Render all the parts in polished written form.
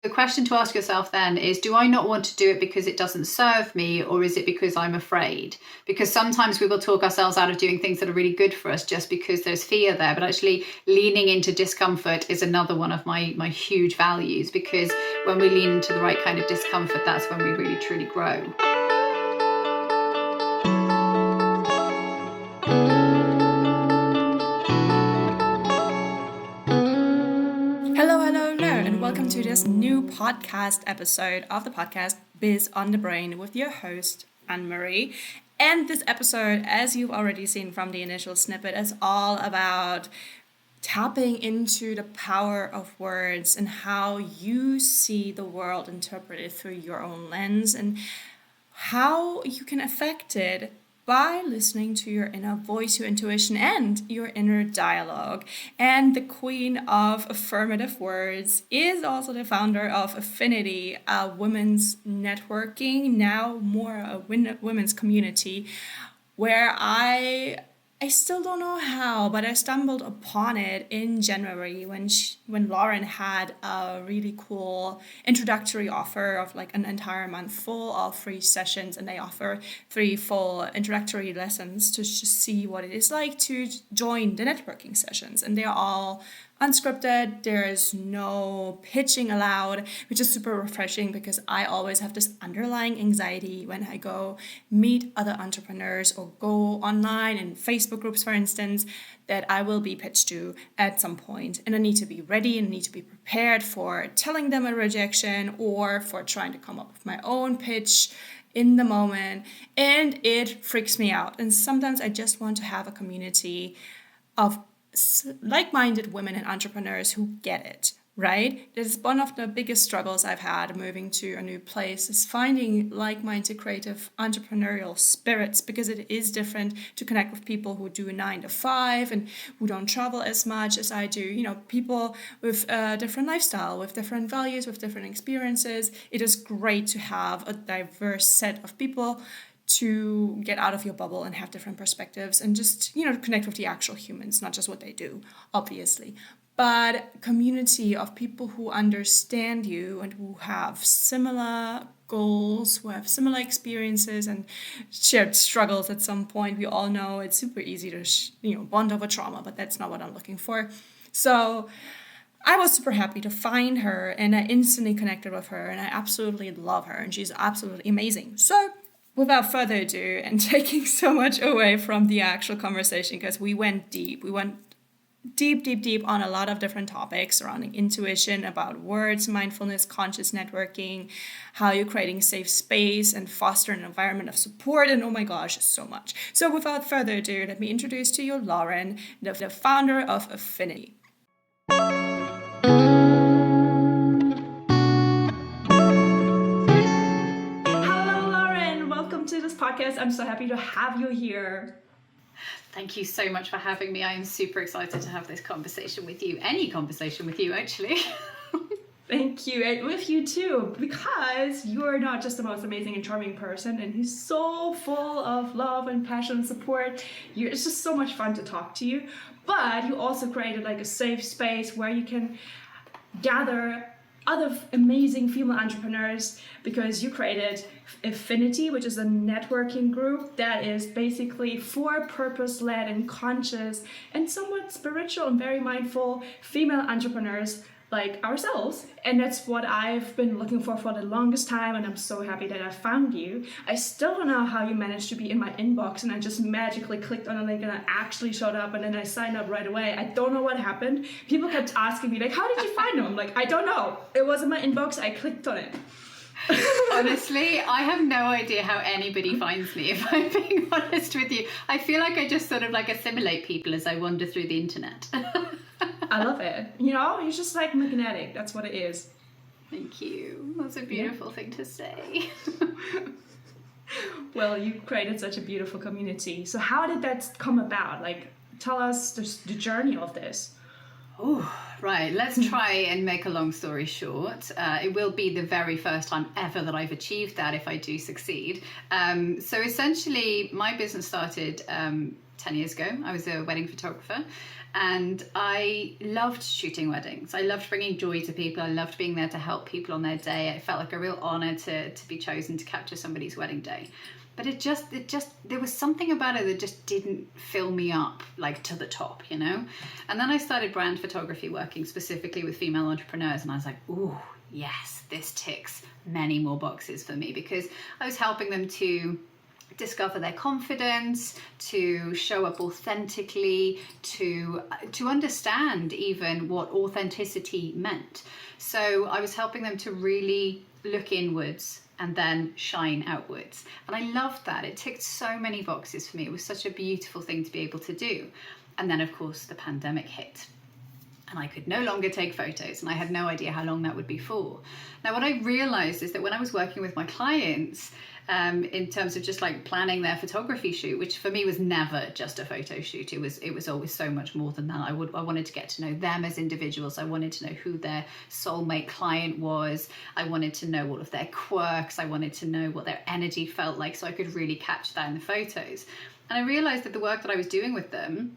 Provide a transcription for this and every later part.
The question to ask yourself then is, do I not want to do it because it doesn't serve me, or is it because I'm afraid? Because sometimes we will talk ourselves out of doing things that are really good for us just because there's fear there. But actually leaning into discomfort is another one of my huge values, because when we lean into the right kind of discomfort, that's when we really truly grow. Welcome to this new podcast episode of the podcast Biz on the Brain with your host, Annemarie. And this episode, as you've already seen from the initial snippet, is all about tapping into the power of words and how you see the world interpreted through your own lens, and how you can affect it by listening to your inner voice, your intuition, and your inner dialogue. And the queen of affirmative words is also the founder of Affinity, a women's networking, now more a women's community, where I still don't know how, but I stumbled upon it in January when Lauren had a really cool introductory offer of like an entire month full of free sessions, and they offer 3 full introductory lessons to just see what it is like to join the networking sessions. And they're all unscripted. There is no pitching allowed, which is super refreshing because I always have this underlying anxiety when I go meet other entrepreneurs or go online in Facebook groups, for instance, that I will be pitched to at some point. And I need to be ready and need to be prepared for telling them a rejection or for trying to come up with my own pitch in the moment. And it freaks me out. And sometimes I just want to have a community of like-minded women and entrepreneurs who get it, right? This is one of the biggest struggles I've had moving to a new place, is finding like-minded creative entrepreneurial spirits, because it is different to connect with people who do a 9 to 5 and who don't travel as much as I do. You know, people with a different lifestyle, with different values, with different experiences. It is great to have a diverse set of people to get out of your bubble and have different perspectives and just, connect with the actual humans, not just what they do, obviously. But community of people who understand you and who have similar goals, who have similar experiences and shared struggles at some point. We all know it's super easy to, bond over trauma, but that's not what I'm looking for. So I was super happy to find her, and I instantly connected with her, and I absolutely love her, and she's absolutely amazing. So without further ado, and taking so much away from the actual conversation, because we went deep deep on a lot of different topics surrounding intuition, about words, mindfulness, conscious networking, how you're creating safe space and foster an environment of support, and oh my gosh, so much. So without further ado, let me introduce to you Lauren, the founder of Affinity. To this podcast. I'm so happy to have you here. Thank you so much for having me. I am super excited to have this conversation with you. Any conversation with you, actually. Thank you. And with you too, because you're not just the most amazing and charming person, and he's so full of love and passion and support. It's just so much fun to talk to you. But you also created like a safe space where you can gather other amazing female entrepreneurs, because you created Affinity, which is a networking group that is basically for purpose-led and conscious and somewhat spiritual and very mindful female entrepreneurs like ourselves. And that's what I've been looking for the longest time, and I'm so happy that I found you. I still don't know how you managed to be in my inbox, and I just magically clicked on a link and I actually showed up, and then I signed up right away. I don't know what happened. People kept asking me like, how did you find them? I'm like, I don't know. It was in my inbox, I clicked on it. Honestly, I have no idea how anybody finds me, if I'm being honest with you. I feel like I just sort of like assimilate people as I wander through the internet. I love it. You're just like magnetic. That's what it is. Thank you. That's a beautiful thing to say. Well, you created such a beautiful community. So how did that come about? Like, tell us the journey of this. Oh, right. Let's try and make a long story short. It will be the very first time ever that I've achieved that if I do succeed. So essentially, my business started 10 years ago. I was a wedding photographer. And I loved shooting weddings. I loved bringing joy to people. I loved being there to help people on their day. It felt like a real honor to be chosen to capture somebody's wedding day. But it just, there was something about it that just didn't fill me up like to the top, you know? And then I started brand photography, working specifically with female entrepreneurs. And I was like, ooh, yes, this ticks many more boxes for me, because I was helping them to discover their confidence, to show up authentically, to understand even what authenticity meant. So I was helping them to really look inwards and then shine outwards. And I loved that. It ticked so many boxes for me. It was such a beautiful thing to be able to do. And then, of course, the pandemic hit. And I could no longer take photos, and I had no idea how long that would be for. Now, what I realized is that when I was working with my clients, in terms of just like planning their photography shoot, which for me was never just a photo shoot, it was always so much more than that. I wanted to get to know them as individuals. I wanted to know who their soulmate client was. I wanted to know all of their quirks. I wanted to know what their energy felt like, so I could really capture that in the photos. And I realized that the work that I was doing with them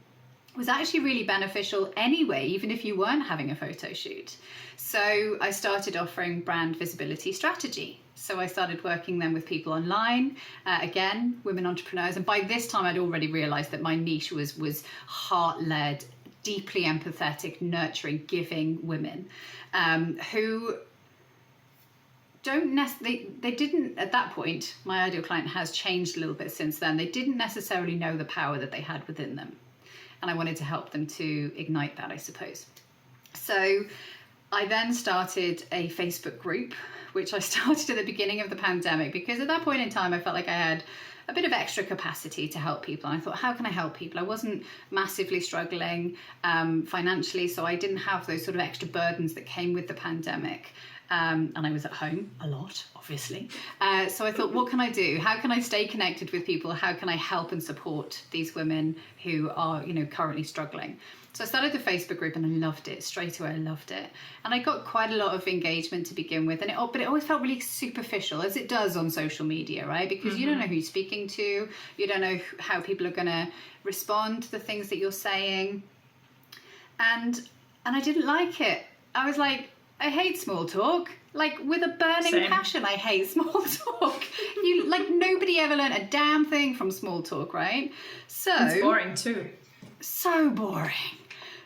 was actually really beneficial anyway, even if you weren't having a photo shoot. So I started offering brand visibility strategy. So I started working then with people online, again, women entrepreneurs. And by this time, I'd already realized that my niche was heart-led, deeply empathetic, nurturing, giving women who they didn't, at that point, my ideal client has changed a little bit since then. They didn't necessarily know the power that they had within them. And I wanted to help them to ignite that, I suppose. So I then started a Facebook group, which I started at the beginning of the pandemic, because at that point in time, I felt like I had a bit of extra capacity to help people. And I thought, how can I help people? I wasn't massively struggling financially, so I didn't have those sort of extra burdens that came with the pandemic. And I was at home a lot, obviously. So I thought, what can I do? How can I stay connected with people? How can I help and support these women who are, currently struggling? So I started the Facebook group, and I loved it. Straight away, I loved it. And I got quite a lot of engagement to begin with. But it always felt really superficial, as it does on social media, right? Because you don't know who you're speaking to. You don't know how people are going to respond to the things that you're saying. And I didn't like it. I was like, I hate small talk. Like, with a burning passion, I hate small talk. Nobody ever learned a damn thing from small talk, right? So it's boring too. So boring.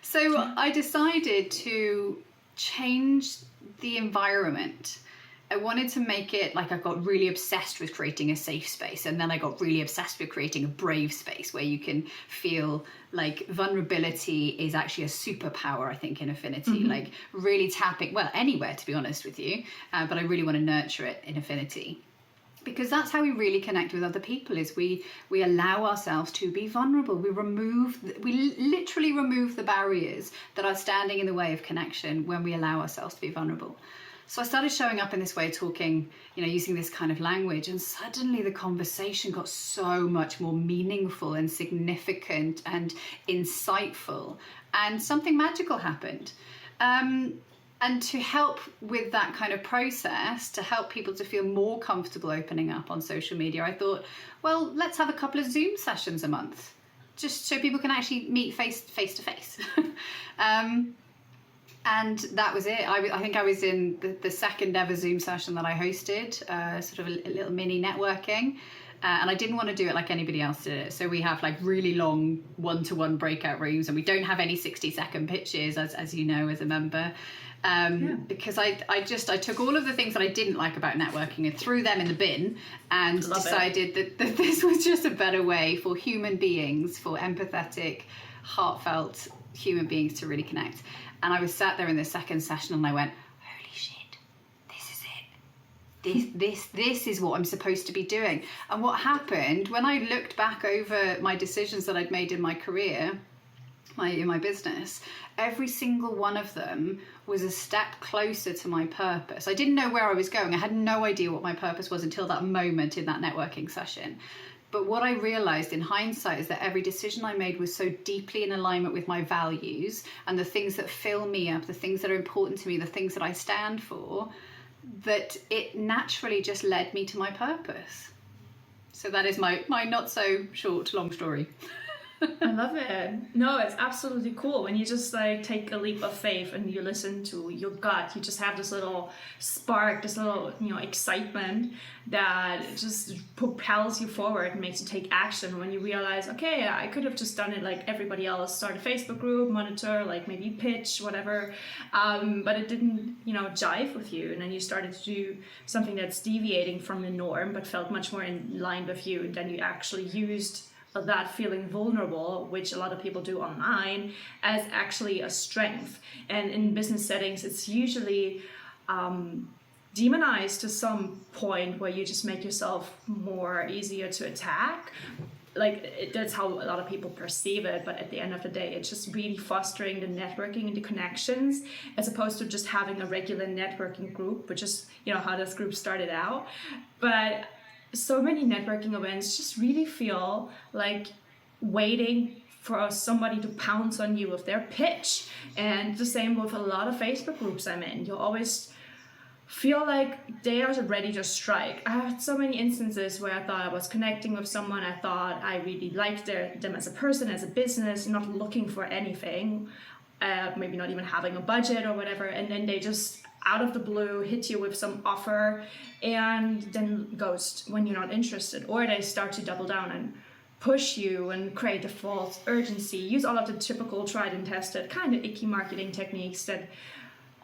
So I decided to change the environment. I wanted to make it like, I got really obsessed with creating a safe space, and then I got really obsessed with creating a brave space where you can feel like vulnerability is actually a superpower, I think, in Affinity. Like, really tapping, well, anywhere, to be honest with you, but I really want to nurture it in Affinity. Because that's how we really connect with other people, is we allow ourselves to be vulnerable. We literally remove the barriers that are standing in the way of connection when we allow ourselves to be vulnerable. So I started showing up in this way, talking, using this kind of language, and suddenly the conversation got so much more meaningful and significant and insightful, and something magical happened. And to help with that kind of process, to help people to feel more comfortable opening up on social media, I thought, well, let's have a couple of Zoom sessions a month, just so people can actually meet face to face. And that was it. I think I was in the second ever Zoom session that I hosted, sort of a little mini networking. And I didn't want to do it like anybody else did it. So we have like really long one-to-one breakout rooms, and we don't have any 60-second pitches, as you know, as a member. Because I took all of the things that I didn't like about networking and threw them in the bin, and decided that this was just a better way for human beings, for empathetic, heartfelt human beings to really connect. And I was sat there in the second session, and I went, holy shit, this is it. This is what I'm supposed to be doing. And what happened when I looked back over my decisions that I'd made in my career, in my business, every single one of them was a step closer to my purpose. I didn't know where I was going. I had no idea what my purpose was until that moment in that networking session. But what I realized in hindsight is that every decision I made was so deeply in alignment with my values and the things that fill me up, the things that are important to me, the things that I stand for, that it naturally just led me to my purpose. So that is my not so short, long story. I love it. No, it's absolutely cool when you just like take a leap of faith and you listen to your gut. You just have this little spark, this little, excitement that just propels you forward and makes you take action when you realize, okay, I could have just done it like everybody else, start a Facebook group, monitor, like maybe pitch, whatever. But it didn't, jive with you. And then you started to do something that's deviating from the norm, but felt much more in line with you. And then you actually used that feeling vulnerable, which a lot of people do online, as actually a strength. And in business settings, it's usually demonized to some point where you just make yourself more easier to attack. That's how a lot of people perceive it, but at the end of the day, it's just really fostering the networking and the connections, as opposed to just having a regular networking group, which is how this group started out. But so many networking events just really feel like waiting for somebody to pounce on you with their pitch. And the same with a lot of Facebook groups I'm in. You always feel like they are ready to strike. I had so many instances where I thought I was connecting with someone. I thought I really liked them as a person, as a business, not looking for anything, maybe not even having a budget or whatever. And then they just out of the blue hit you with some offer and then ghost when you're not interested, or they start to double down and push you and create a false urgency, use all of the typical tried and tested kind of icky marketing techniques that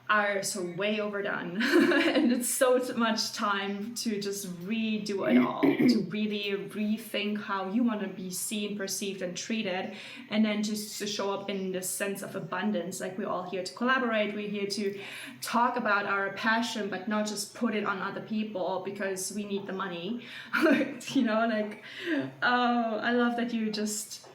are so way overdone. And it's so much time to just redo it all, to really rethink how you want to be seen, perceived, and treated, and then just to show up in this sense of abundance. Like, we're all here to collaborate, we're here to talk about our passion, but not just put it on other people because we need the money. I love that you just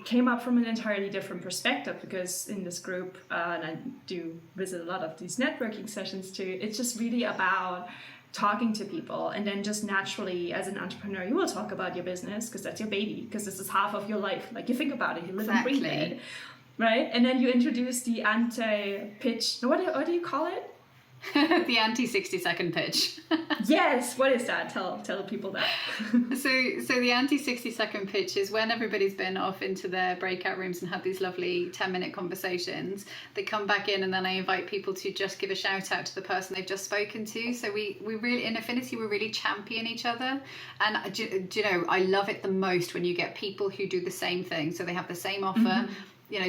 came up from an entirely different perspective, because in this group, and I do visit a lot of these networking sessions too, it's just really about talking to people. And then just naturally, as an entrepreneur, you will talk about your business because that's your baby, because this is half of your life. Like, you think about it, you live and breathe it, right? And then you introduce the anti-pitch. What do you call it? The anti 60-second pitch. Yes, what is that? Tell people that. So the anti 60-second pitch is when everybody's been off into their breakout rooms and had these lovely 10-minute conversations. They come back in, and then I invite people to just give a shout out to the person they've just spoken to. So we really, in Affinity, we really champion each other. And do you know, I love it the most when you get people who do the same thing. So they have the same offer,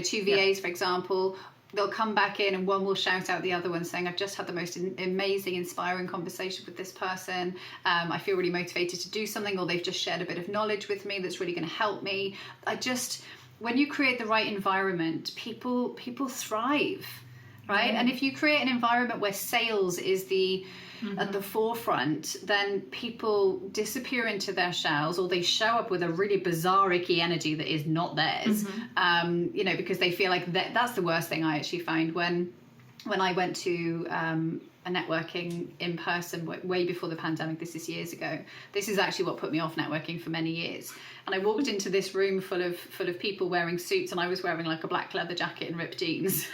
two VAs, for example. They'll come back in and one will shout out the other one saying, I've just had the most amazing, inspiring conversation with this person. I feel really motivated to do something, or they've just shared a bit of knowledge with me that's really going to help me. When you create the right environment, people thrive, right? And if you create an environment where sales is at the forefront, then people disappear into their shells, or they show up with a really bizarre, icky energy that is not theirs, because they feel like that's the worst thing I actually found when I went to a networking in person way before the pandemic. This is years ago. This is actually what put me off networking for many years. And I walked into this room full of people wearing suits, and I was wearing like a black leather jacket and ripped jeans.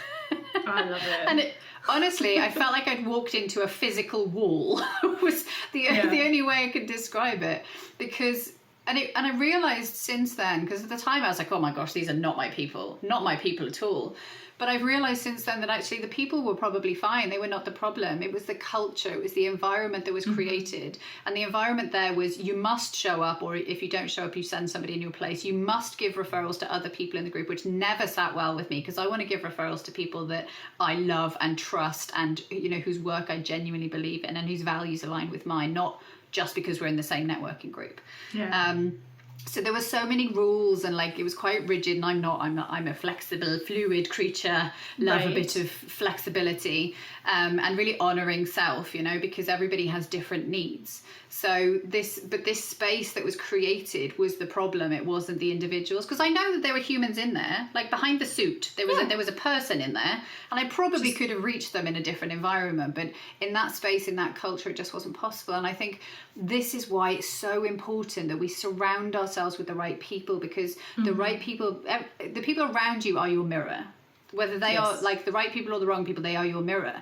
I love it. And honestly, I felt like I'd walked into a physical wall. Was the only way I could describe it, because I realized since then, because at the time I was like, oh my gosh, these are not my people at all. But I've realized since then that actually the people were probably fine. They were not the problem. It was the culture. It was the environment that was created. And the environment there was, you must show up, or if you don't show up, you send somebody in your place. You must give referrals to other people in the group, which never sat well with me, because I want to give referrals to people that I love and trust, and whose work I genuinely believe in, and whose values align with mine, not just because we're in the same networking group. So there were so many rules, and it was quite rigid, and I'm a flexible, fluid creature, love a bit of flexibility, and really honoring self, because everybody has different needs. So this space that was created was the problem. It wasn't the individuals, because I know that there were humans in there, like behind the suit, there was a person in there, and I probably could have reached them in a different environment, but in that space, in that culture, it just wasn't possible. And I think this is why it's so important that we surround ourselves with the right people, because the right people, the people around you are your mirror. Whether they are like the right people or the wrong people, they are your mirror.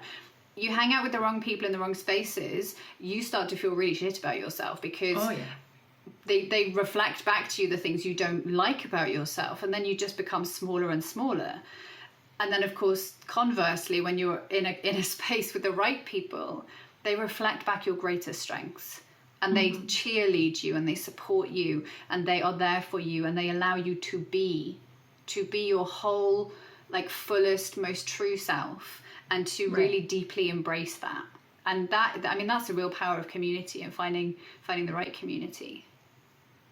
You hang out with the wrong people in the wrong spaces, you start to feel really shit about yourself, because they reflect back to you the things you don't like about yourself, and then you just become smaller and smaller. And then, of course, conversely, when you're in a space with the right people, they reflect back your greatest strengths, and they cheerlead you, and they support you, and they are there for you, and they allow you to be your whole, like, fullest, most true self, and to really deeply embrace that. And that, I mean, that's the real power of community, and finding the right community.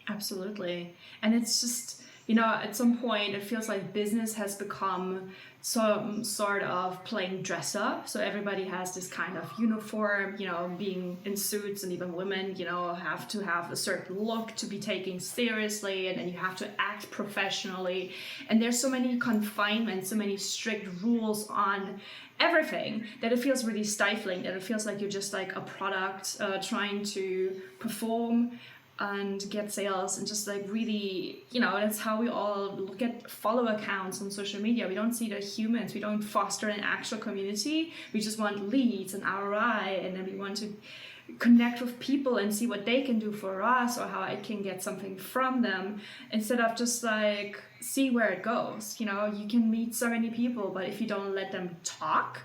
Absolutely. And it's just, at some point it feels like business has become some sort of playing dress up. So everybody has this kind of uniform, being in suits, and even women, have to have a certain look to be taken seriously, and then you have to act professionally. And there's so many confinements, so many strict rules on everything, that it feels really stifling, that it feels like you're just like a product trying to perform and get sales, and just like really, that's how we all look at follow accounts on social media. We don't see the humans, we don't foster an actual community. We just want leads and ROI, and then we want to connect with people and see what they can do for us, or how I can get something from them, instead of just like see where it goes. You can meet so many people, but if you don't let them talk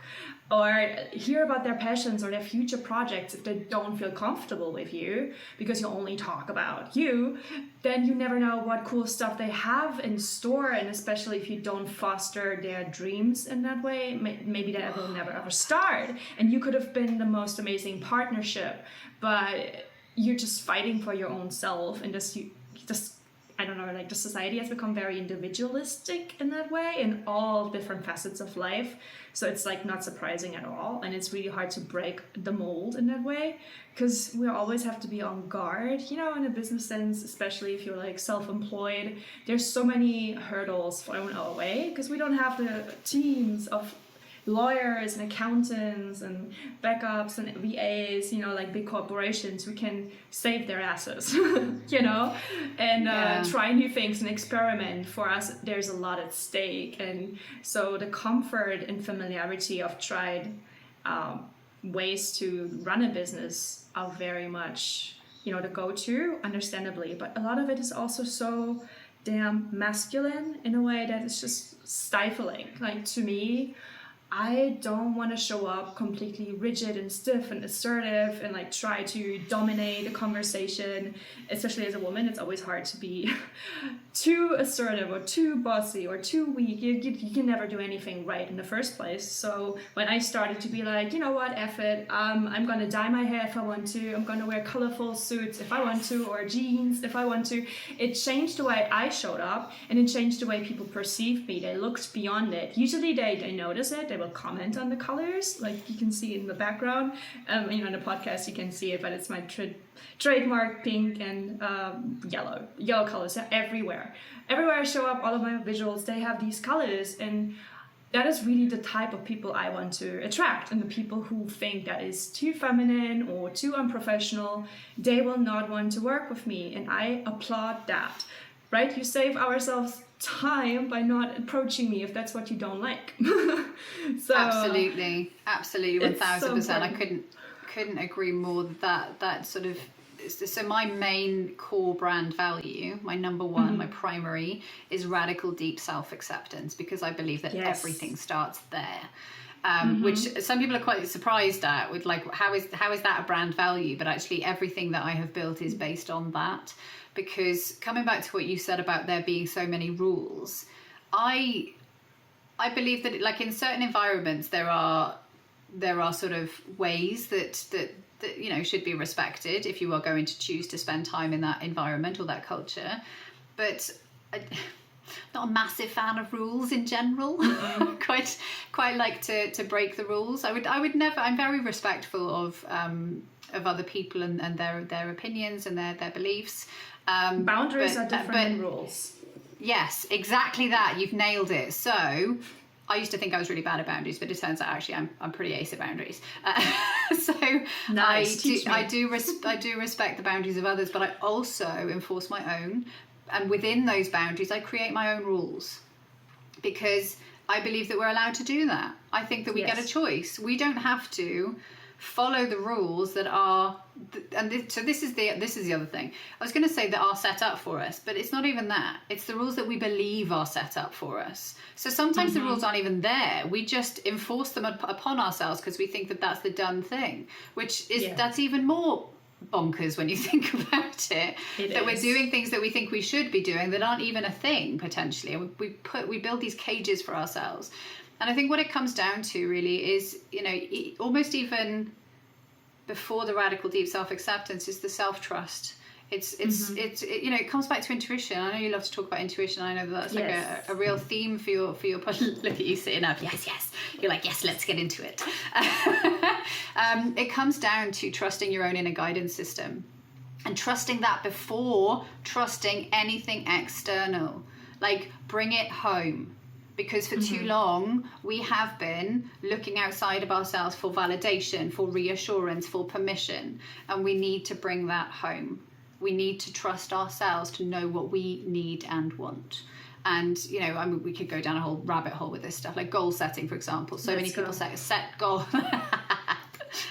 or hear about their passions or their future projects, if they don't feel comfortable with you because you only talk about you, then you never know what cool stuff they have in store. And especially if you don't foster their dreams in that way, maybe that will never ever start. And you could have been the most amazing partnership, but you're just fighting for your own self, and just I don't know, like the society has become very individualistic in that way, in all different facets of life. So it's like not surprising at all. And it's really hard to break the mold in that way, because we always have to be on guard, in a business sense, especially if you're like self-employed. There's so many hurdles thrown our way, because we don't have the teams of lawyers and accountants and backups and VAs, like big corporations who can save their asses, and try new things and experiment. For us, there's a lot at stake. And so the comfort and familiarity of tried ways to run a business are very much, the go-to, understandably. But a lot of it is also so damn masculine in a way that is just stifling. Like, to me, I don't want to show up completely rigid and stiff and assertive and like try to dominate a conversation. Especially as a woman, it's always hard to be too assertive or too bossy or too weak. You can never do anything right in the first place. So when I started to be like, you know what, F it, I'm going to dye my hair if I want to, I'm going to wear colorful suits if I want to, or jeans if I want to, it changed the way I showed up, and it changed the way people perceived me. They looked beyond it. Usually they notice it, they will comment on the colors, like you can see in the background. In the podcast you can see it, but it's my trademark pink and yellow colors everywhere I show up. All of my visuals, they have these colors, and that is really the type of people I want to attract. And the people who think that is too feminine or too unprofessional, they will not want to work with me, and I applaud that. Right? You save ourselves time by not approaching me if that's what you don't like. So absolutely 1000%. So I couldn't agree more. That sort of, so my main core brand value, my number one, my primary, is radical deep self-acceptance, because I believe that everything starts there. Which some people are quite surprised at, with like, how is that a brand value? But actually everything that I have built is based on that. Because coming back to what you said about there being so many rules, I believe that, like, in certain environments there are sort of ways that should be respected if you are going to choose to spend time in that environment or that culture. But not a massive fan of rules in general. quite like to break the rules. I would never. I'm very respectful of other people and their opinions and their beliefs. Boundaries are different than rules. Yes, exactly that. You've nailed it. So I used to think I was really bad at boundaries, but it turns out actually I'm pretty ace at boundaries. So nice. I do respect the boundaries of others, but I also enforce my own. And within those boundaries, I create my own rules, because I believe that we're allowed to do that. I think that we get a choice. We don't have to follow the rules that are, so this is the other thing. I was going to say that are set up for us, but it's not even that. It's the rules that we believe are set up for us. So sometimes the rules aren't even there. We just enforce them upon ourselves because we think that that's the done thing, which is that's even more bonkers when you think about it. We're doing things that we think we should be doing that aren't even a thing potentially. We build these cages for ourselves. And I think what it comes down to really is, almost even before the radical deep self-acceptance is the self-trust. It comes back to intuition. I know you love to talk about intuition. I know that's like a real theme for your look at you sitting up. Yes. You're like, yes, let's get into it. It comes down to trusting your own inner guidance system and trusting that before trusting anything external. Like, bring it home. Because for too long, we have been looking outside of ourselves for validation, for reassurance, for permission. And we need to bring that home. We need to trust ourselves to know what we need and want. And, we could go down a whole rabbit hole with this stuff, like goal setting, for example. So many people set goals.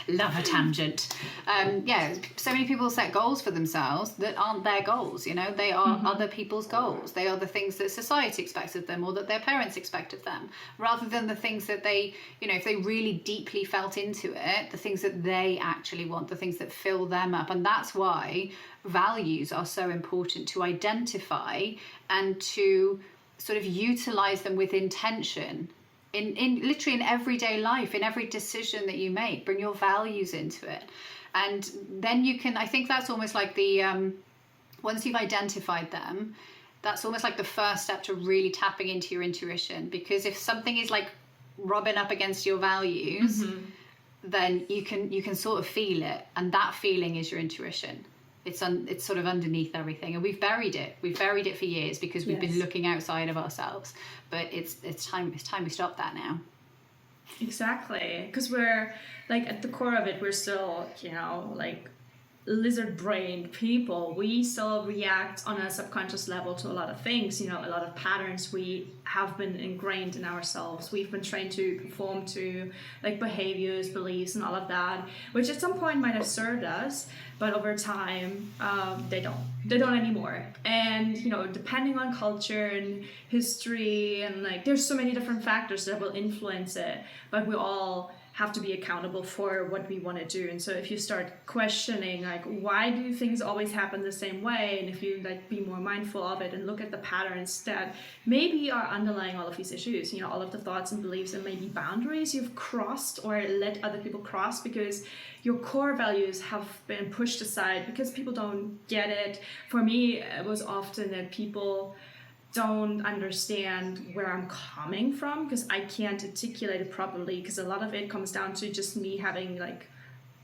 Love a tangent. So many people set goals for themselves that aren't their goals. They are other people's goals. They are the things that society expects of them or that their parents expect of them, rather than the things that they, if they really deeply felt into it, the things that they actually want, the things that fill them up. And that's why values are so important to identify and to sort of utilize them with intention. In literally in everyday life, in every decision that you make, bring your values into it. And then you can, I think that's almost like once you've identified them, that's almost like the first step to really tapping into your intuition. Because if something is like rubbing up against your values, then you can sort of feel it. And that feeling is your intuition. It's sort of underneath everything, and we've buried it for years because we've been looking outside of ourselves. But it's time we stop that now. Exactly, because we're like at the core of it, we're still like lizard-brained people. We still react on a subconscious level to a lot of things, a lot of patterns we have been ingrained in ourselves. We've been trained to conform to like behaviors, beliefs, and all of that, which at some point might have served us, but over time they don't anymore. And depending on culture and history, and like there's so many different factors that will influence it, but we all have to be accountable for what we want to do. And so if you start questioning like, why do things always happen the same way, and if you like be more mindful of it and look at the patterns that maybe are underlying all of these issues, all of the thoughts and beliefs and maybe boundaries you've crossed or let other people cross because your core values have been pushed aside because people don't get it. For me, it was often that people don't understand where I'm coming from because I can't articulate it properly, because a lot of it comes down to just me having like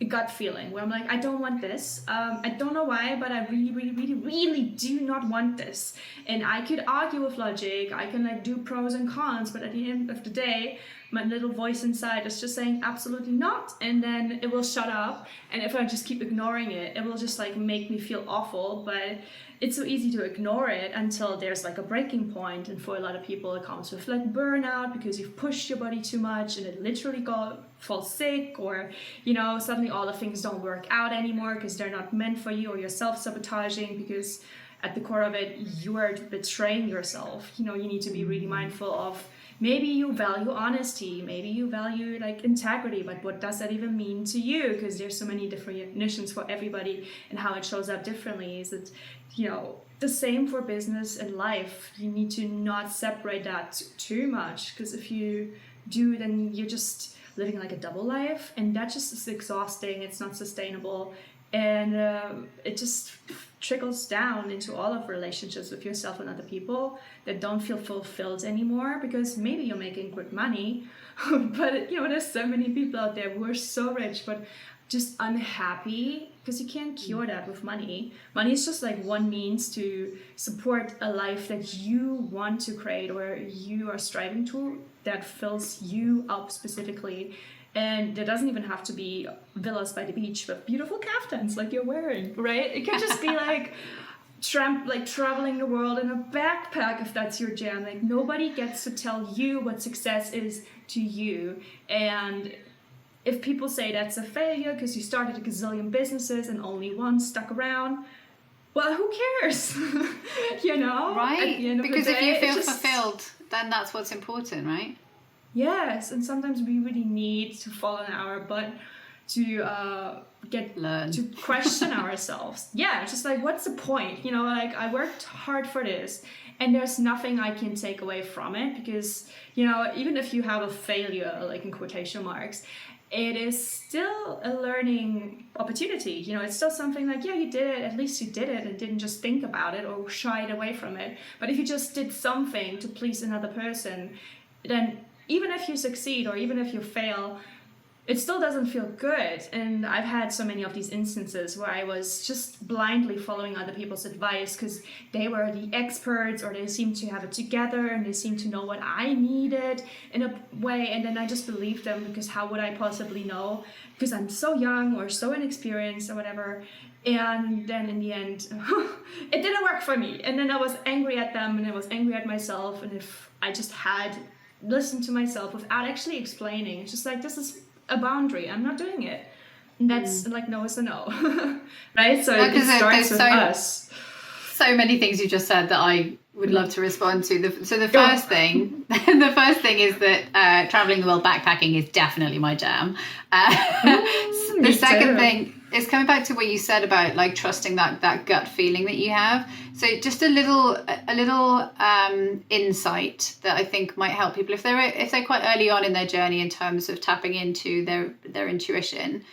a gut feeling where I'm like, I don't want this. I don't know why, but I really, really, really, really do not want this. And I could argue with logic. I can like do pros and cons, but at the end of the day, my little voice inside is just saying absolutely not. And then it will shut up. And if I just keep ignoring it, it will just like make me feel awful. But it's so easy to ignore it until there's like a breaking point. And for a lot of people, it comes with like burnout because you've pushed your body too much and it literally falls sick, or suddenly all the things don't work out anymore because they're not meant for you, or you're self-sabotaging because at the core of it, you are betraying yourself. You need to be really mindful of, maybe you value honesty, maybe you value like integrity, but what does that even mean to you? Because there's so many different definitions for everybody and how it shows up differently. Is it, the same for business and life. You need to not separate that too much, because if you do, then you're just living like a double life, and that just is exhausting. It's not sustainable, and it just trickles down into all of relationships with yourself and other people that don't feel fulfilled anymore, because maybe you're making good money but there's so many people out there who are so rich but just unhappy, because you can't cure that with money. Money is just like one means to support a life that you want to create or you are striving to, that fills you up specifically. And there doesn't even have to be villas by the beach with beautiful caftans like you're wearing, right? It could just be like traveling the world in a backpack if that's your jam. Like, nobody gets to tell you what success is to you. And if people say that's a failure because you started a gazillion businesses and only one stuck around, well, who cares? You know, at the Right? end of Because the if day, you feel it's just, fulfilled, then that's what's important, right? yes. And sometimes we really need to fall on our butt to get Learn. to question ourselves. Yeah, it's just like, what's the point? You know, like, I worked hard for this, and there's nothing I can take away from it, because, you know, even if you have a failure, like in quotation marks, it is still a learning opportunity. You know, it's still something like, yeah, you did it, at least you did it and didn't just think about it or shied away from it. But if you just did something to please another person, then even if you succeed or even if you fail, it still doesn't feel good. And I've had so many of these instances where I was just blindly following other people's advice because they were the experts, or they seemed to have it together and they seemed to know what I needed in a way. And then I just believed them, because how would I possibly know? Because I'm so young or so inexperienced or whatever. And then in the end, it didn't work for me. And then I was angry at them, and I was angry at myself. And if I just had listened to myself without actually explaining, it's just like, this is a boundary, I'm not doing it. And that's like, no is a no. Right? So it starts with us. So many things you just said that I would love to respond to. The first thing, the first thing is that traveling the world backpacking is definitely my jam. The second thing is coming back to what you said about like trusting that gut feeling that you have. So just a little insight that I think might help people if they're quite early on in their journey in terms of tapping into their intuition.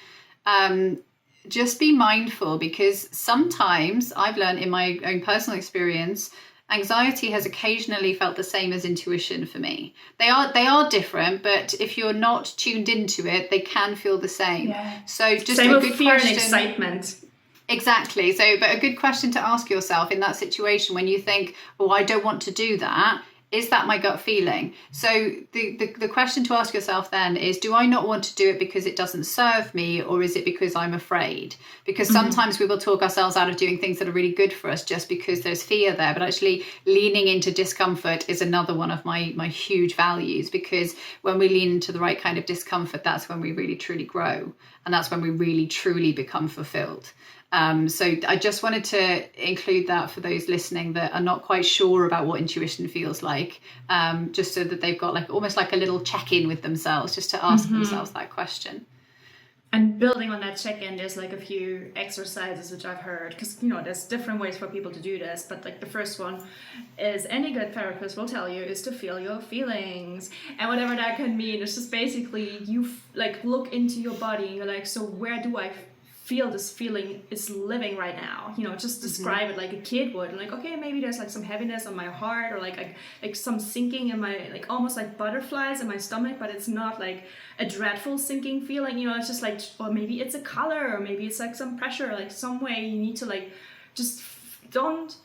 Just be mindful, because sometimes I've learned in my own personal experience, anxiety has occasionally felt the same as intuition for me. They are different, but if you're not tuned into it, they can feel the same. Yeah. So just same a with good fear question. And excitement. Exactly. So, but a good question to ask yourself in that situation when you think, oh, I don't want to do that. Is that my gut feeling? So the question to ask yourself then is, do I not want to do it because it doesn't serve me, or is it because I'm afraid? Because sometimes we will talk ourselves out of doing things that are really good for us just because there's fear there. But actually leaning into discomfort is another one of my huge values, because when we lean into the right kind of discomfort, that's when we really truly grow. And that's when we really truly become fulfilled. So I just wanted to include that for those listening that are not quite sure about what intuition feels like, just so that they've got like almost like a little check-in with themselves, just to ask themselves that question. And building on that check-in, there's like a few exercises which I've heard, because, you know, there's different ways for people to do this, but like the first one is, any good therapist will tell you, is to feel your feelings. And whatever that can mean, it's just basically you like look into your body and you're like, so where do I feel this feeling is living right now? You know, just describe it like a kid would. Like, okay, maybe there's like some heaviness on my heart, or like some sinking in my, like almost like butterflies in my stomach, but it's not like a dreadful sinking feeling. You know, it's just like, or maybe it's a color, or maybe it's like some pressure, like some way you need to like, just don't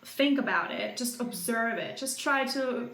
think about it, just observe it, just try to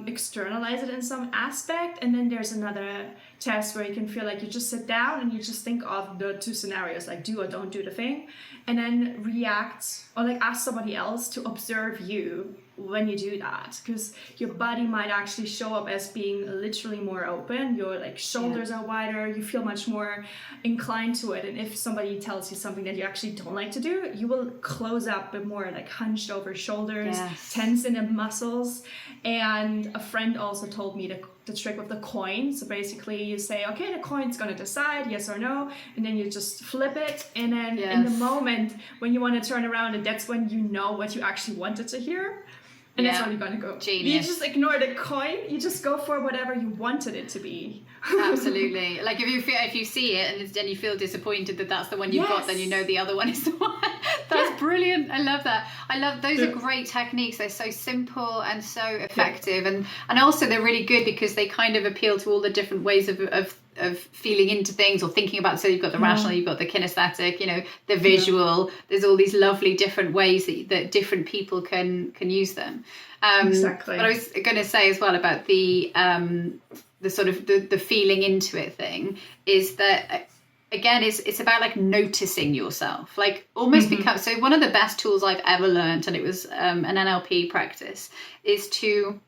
externalize it in some aspect. And then there's another test where you can feel like you just sit down and you just think of the two scenarios, like do or don't do the thing, and then react or like ask somebody else to observe you when you do that, because your body might actually show up as being literally more open. Your like shoulders are wider, you feel much more inclined to it. And if somebody tells you something that you actually don't like to do, you will close up a bit more, like hunched over shoulders, tense in the muscles. And a friend also told me the trick with the coin. So basically you say, okay, the coin's gonna decide yes or no, and then you just flip it, and then in the moment when you want to turn around, and that's when you know what you actually wanted to hear. And that's how you're gonna go. Genius. You just ignore the coin. You just go for whatever you wanted it to be. Absolutely. Like if you see it and then you feel disappointed that that's the one you've got, then you know the other one is the one. That's brilliant. I love that. I love those are great techniques. They're so simple and so effective, and also they're really good because they kind of appeal to all the different ways of feeling into things or thinking about. So you've got the rational, you've got the kinesthetic, you know, the visual. There's all these lovely different ways that different people can use them. Exactly. But I was going to say as well about the sort of the feeling into it thing is that again it's about like noticing yourself, like almost become. So one of the best tools I've ever learned, and it was an NLP practice, is to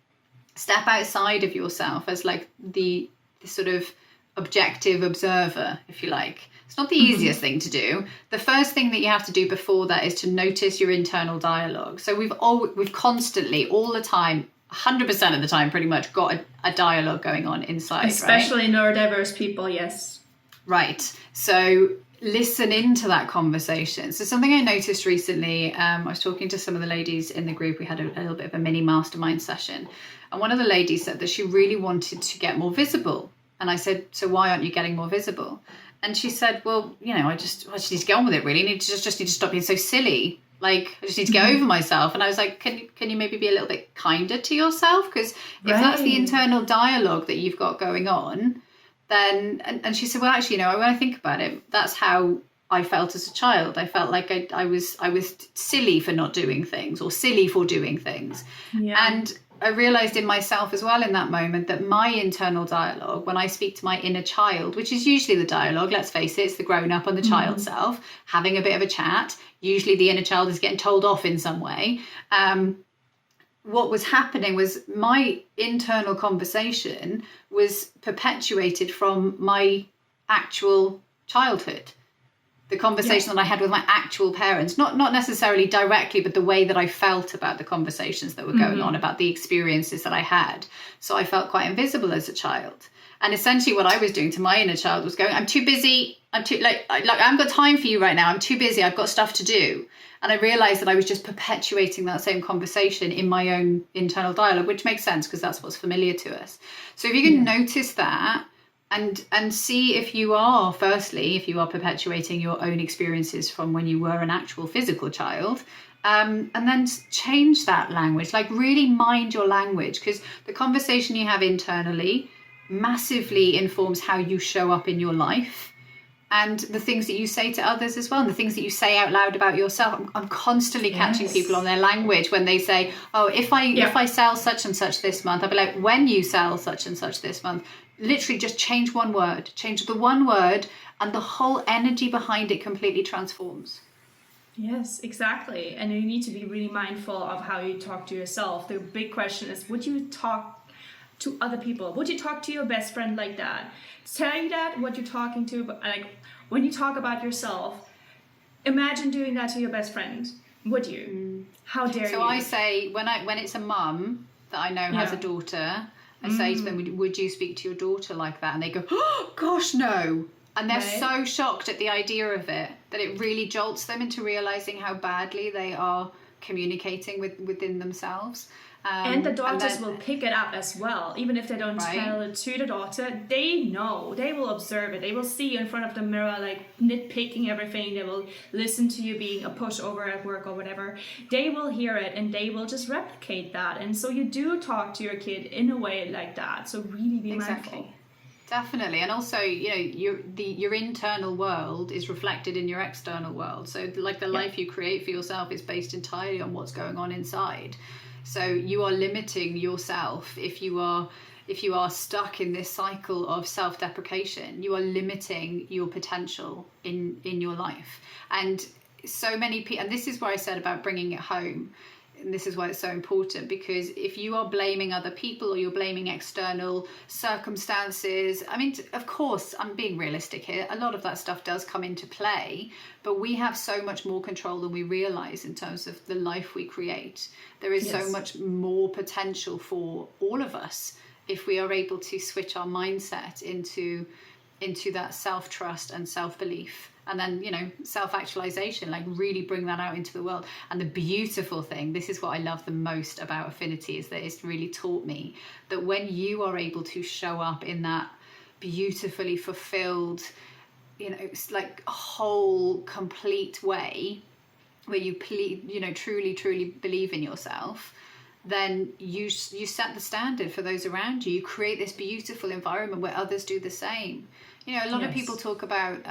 step outside of yourself as like the sort of objective observer, if you like. It's not the easiest thing to do. The first thing that you have to do before that is to notice your internal dialogue. So we've constantly, all the time, 100% of the time, pretty much got a dialogue going on inside, especially neurodiverse people. Yes. Right. So listen into that conversation. So something I noticed recently, I was talking to some of the ladies in the group. We had a little bit of a mini mastermind session. And one of the ladies said that she really wanted to get more visible. And I said, so why aren't you getting more visible? And she said, well, I just need to get on with it, really. I just need to stop being so silly. Like, I just need to get over myself. And I was like, can you maybe be a little bit kinder to yourself? Because if that's the internal dialogue that you've got going on, then, and she said, well, actually, when I think about it, that's how I felt as a child. I felt like I was silly for not doing things, or silly for doing things. Yeah. And I realized in myself as well in that moment that my internal dialogue, when I speak to my inner child, which is usually the dialogue, let's face it, it's the grown up and the child self having a bit of a chat. Usually the inner child is getting told off in some way. What was happening was my internal conversation was perpetuated from my actual childhood. The conversation that I had with my actual parents, not necessarily directly, but the way that I felt about the conversations that were going on, about the experiences that I had. So I felt quite invisible as a child. And essentially what I was doing to my inner child was going, I'm too busy. I haven't got time for you right now. I'm too busy. I've got stuff to do. And I realized that I was just perpetuating that same conversation in my own internal dialogue, which makes sense because that's what's familiar to us. So if you can notice that, and see if you are perpetuating your own experiences from when you were an actual physical child, and then change that language, like really mind your language, because the conversation you have internally massively informs how you show up in your life and the things that you say to others as well, and the things that you say out loud about yourself. I'm constantly catching people on their language when they say, oh, if I sell such and such this month, I'll be like, when you sell such and such this month, literally just change one word, change the one word, and the whole energy behind it completely transforms. Yes, exactly. And you need to be really mindful of how you talk to yourself. The big question is, would you talk to other people? Would you talk to your best friend like that? Tell you that what you're talking to, but like when you talk about yourself, imagine doing that to your best friend. Would you? How dare you? So I say, when it's a mum that I know has a daughter, I say to them, would you speak to your daughter like that? And they go, oh, gosh, no. And they're so shocked at the idea of it that it really jolts them into realizing how badly they are communicating within themselves. And the daughters will pick it up as well. Even if they don't tell it to the daughter, they know. They will observe it. They will see you in front of the mirror, like nitpicking everything. They will listen to you being a pushover at work or whatever. They will hear it and they will just replicate that. And so you do talk to your kid in a way like that. So really be mindful. Definitely. And also, your internal world is reflected in your external world. So like the life you create for yourself is based entirely on what's going on inside. So you are limiting yourself if you are stuck in this cycle of self-deprecation. You are limiting your potential in your life. And so many people, and this is where I said about bringing it home. And this is why it's so important, because if you are blaming other people or you're blaming external circumstances, I mean, of course, I'm being realistic here. A lot of that stuff does come into play, but we have so much more control than we realize in terms of the life we create. There is so much more potential for all of us if we are able to switch our mindset into that self-trust and self-belief. And then, self-actualization, like really bring that out into the world. And the beautiful thing, this is what I love the most about Affinity, is that it's really taught me that when you are able to show up in that beautifully fulfilled, like whole, complete way, where you truly believe in yourself, then you set the standard for those around you. You create this beautiful environment where others do the same. A lot of people talk about,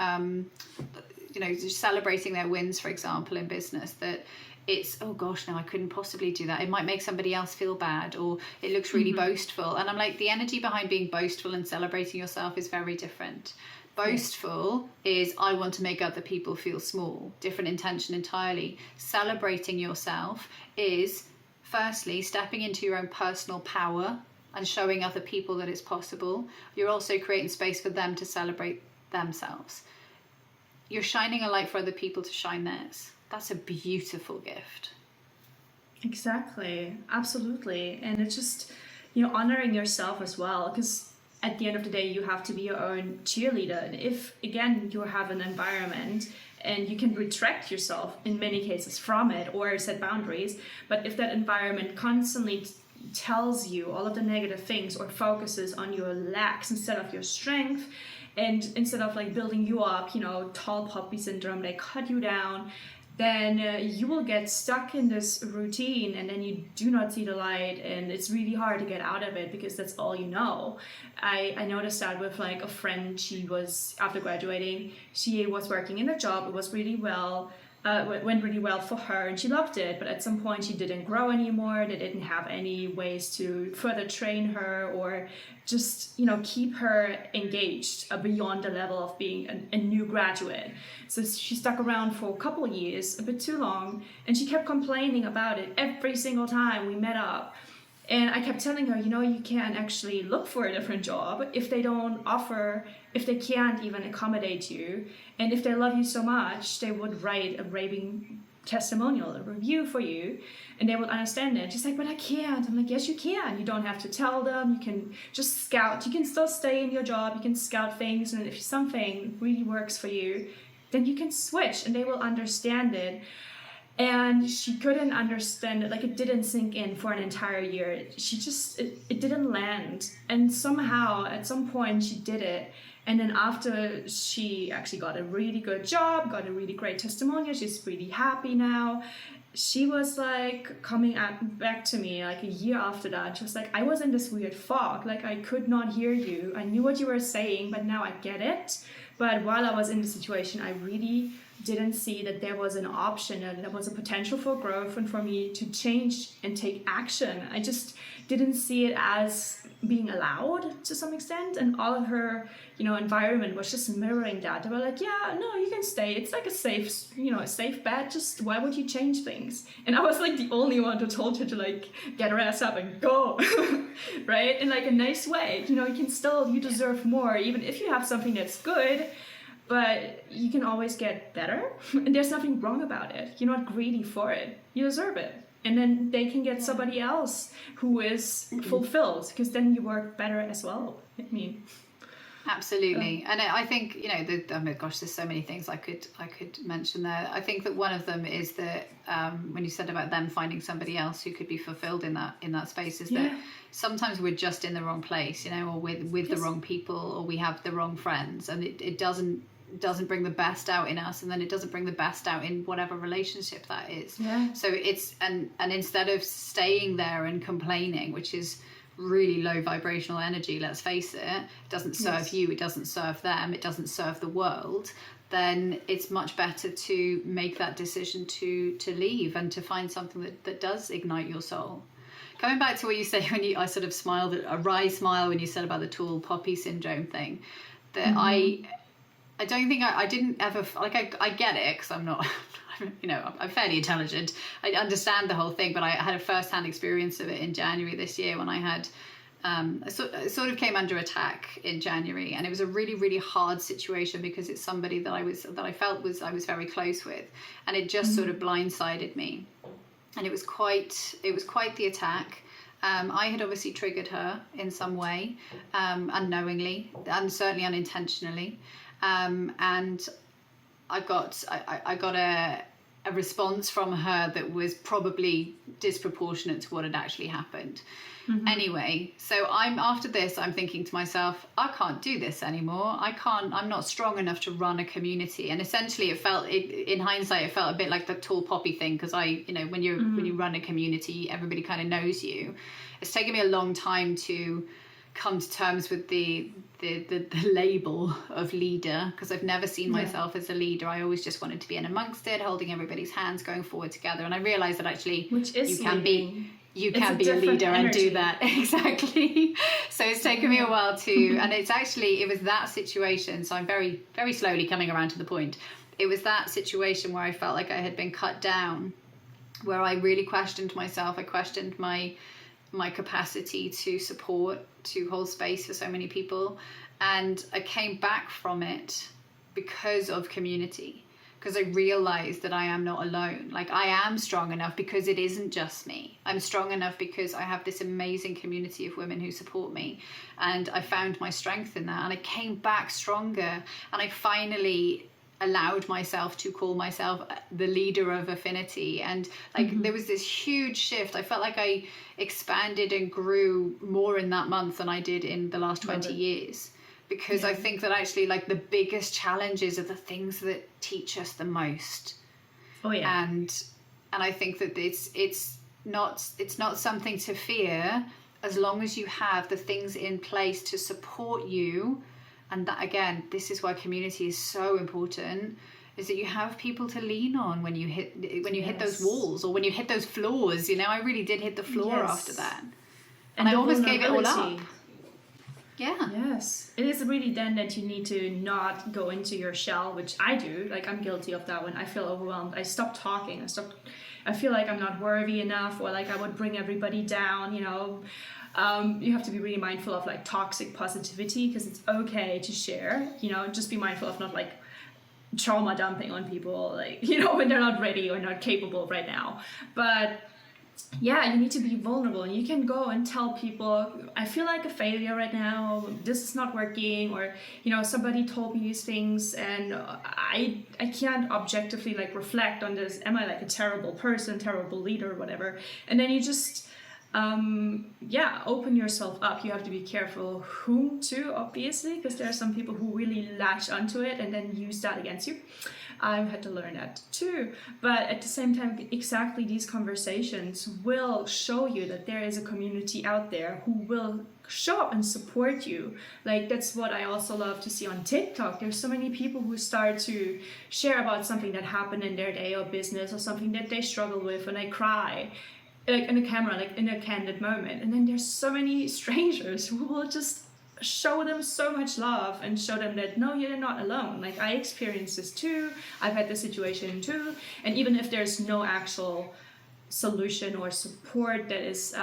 just celebrating their wins, for example, in business, that it's, oh gosh, no, I couldn't possibly do that. It might make somebody else feel bad, or it looks really boastful. And I'm like, the energy behind being boastful and celebrating yourself is very different. Boastful is, I want to make other people feel small. Different intention entirely. Celebrating yourself is, firstly, stepping into your own personal power and showing other people that it's possible, you're also creating space for them to celebrate themselves. You're shining a light for other people to shine theirs. That's a beautiful gift. Exactly. Absolutely. And it's just, honoring yourself as well, because at the end of the day, you have to be your own cheerleader. And if, again, you have an environment and you can retract yourself in many cases from it or set boundaries, but if that environment constantly tells you all of the negative things or focuses on your lacks instead of your strength, and instead of like building you up, tall poppy syndrome, they cut you down, then you will get stuck in this routine, and then you do not see the light, and it's really hard to get out of it because that's all you know. I noticed that with like a friend. She was, after graduating, she was working in a job. It was really well, went really well for her, and she loved it, but at some point she didn't grow anymore. They didn't have any ways to further train her or just keep her engaged beyond the level of being a new graduate. So she stuck around for a couple of years, a bit too long, and she kept complaining about it every single time we met up. And I kept telling her, you can actually look for a different job if they don't offer, if they can't even accommodate you. And if they love you so much, they would write a raving testimonial, a review for you, and they would understand it. She's like, but I can't. I'm like, yes, you can. You don't have to tell them. You can just scout. You can still stay in your job. You can scout things. And if something really works for you, then you can switch and they will understand it. And she couldn't understand it, like it didn't sink in for an entire year. She just, it didn't land. And somehow, at some point, she did it. And then after she actually got a really good job, got a really great testimonial, she's really happy now. She was like coming back to me like a year after that. She was like, I was in this weird fog. Like I could not hear you. I knew what you were saying, but now I get it. But while I was in the situation, I really didn't see that there was an option and there was a potential for growth and for me to change and take action. I just didn't see it as being allowed to some extent, and all of her environment was just mirroring that. They were like, yeah, no, you can stay, it's like a safe bet, just why would you change things? And I was like the only one who told her to like get her ass up and go. Right, in like a nice way. You deserve more, even if you have something that's good, but you can always get better. And there's nothing wrong about it. You're not greedy for it. You deserve it. And then they can get somebody else who is fulfilled, because then you work better as well. I mean, absolutely. And I think oh my gosh, there's so many things I could mention there. I think that one of them is that when you said about them finding somebody else who could be fulfilled in that space, is that sometimes we're just in the wrong place, or with the wrong people, or we have the wrong friends, and it doesn't bring the best out in us, and then it doesn't bring the best out in whatever relationship that is. So it's and instead of staying there and complaining, which is really low vibrational energy, let's face it, it doesn't serve you, it doesn't serve them, it doesn't serve the world, then it's much better to make that decision to leave and to find something that does ignite your soul. Coming back to what you say, I sort of smiled, a wry smile, when you said about the tall poppy syndrome thing, that I don't think I didn't ever, like, I get it, because I'm not, I'm fairly intelligent. I understand the whole thing, but I had a first-hand experience of it in January this year, when I had, I sort of came under attack in January, and it was a really, really hard situation, because it's somebody that I felt I was very close with, and it just sort of blindsided me, and it was quite the attack. I had obviously triggered her in some way, unknowingly, and certainly unintentionally. And I got a response from her that was probably disproportionate to what had actually happened. Anyway, so after this, I'm thinking to myself, I can't do this anymore. I'm not strong enough to run a community. And essentially in hindsight, it felt a bit like the tall poppy thing, because when you run a community, everybody kind of knows you. It's taken me a long time to come to terms with the label of leader, because I've never seen myself as a leader. I always just wanted to be in amongst it, holding everybody's hands, going forward together. And I realized that actually you can be a leader and do that. Exactly. So it's taken me a while to, and it was that situation. So I'm very, very slowly coming around to the point. It was that situation where I felt like I had been cut down, where I really questioned myself. I questioned my my capacity to support, to hold space for so many people. And I came back from it because of community, because I realized that I am not alone. Like, I am strong enough because it isn't just me. I'm strong enough because I have this amazing community of women who support me. And I found my strength in that. And I came back stronger. And I finally allowed myself to call myself the leader of Affinity. And like, there was this huge shift. I felt like I expanded and grew more in that month than I did in the last 20 years. Because I think that actually, like, the biggest challenges are the things that teach us the most. Oh yeah. And I think that it's not something to fear, as long as you have the things in place to support you. And that, again, this is why community is so important, is that you have people to lean on when you hit those walls, or when you hit those floors. You know, I really did hit the floor after that, and I almost gave it all up. Yeah. Yes. It is really then that you need to not go into your shell, which I do. Like, I'm guilty of that. When I feel overwhelmed, I stop talking. I feel like I'm not worthy enough, or like I would bring everybody down, you know. You have to be really mindful of like toxic positivity, because it's okay to share, you know. Just be mindful of not like trauma dumping on people, like, you know, when they're not ready or not capable right now. But yeah, you need to be vulnerable, and you can go and tell people, I feel like a failure right now, this is not working, or, you know, somebody told me these things and I can't objectively like reflect on this. Am I like a terrible person, terrible leader, whatever? And then you just open yourself up. You have to be careful whom to, obviously, because there are some people who really latch onto it and then use that against you. I've had to learn that too. But at the same time, exactly these conversations will show you that there is a community out there who will show up and support you. Like, that's what I also love to see on TikTok. There's so many people who start to share about something that happened in their day or business, or something that they struggle with, and they cry, like in a camera, like in a candid moment. And then there's so many strangers who will just show them so much love and show them that, no, you're not alone. Like, I experienced this too. I've had this situation too. And even if there's no actual solution or support that is,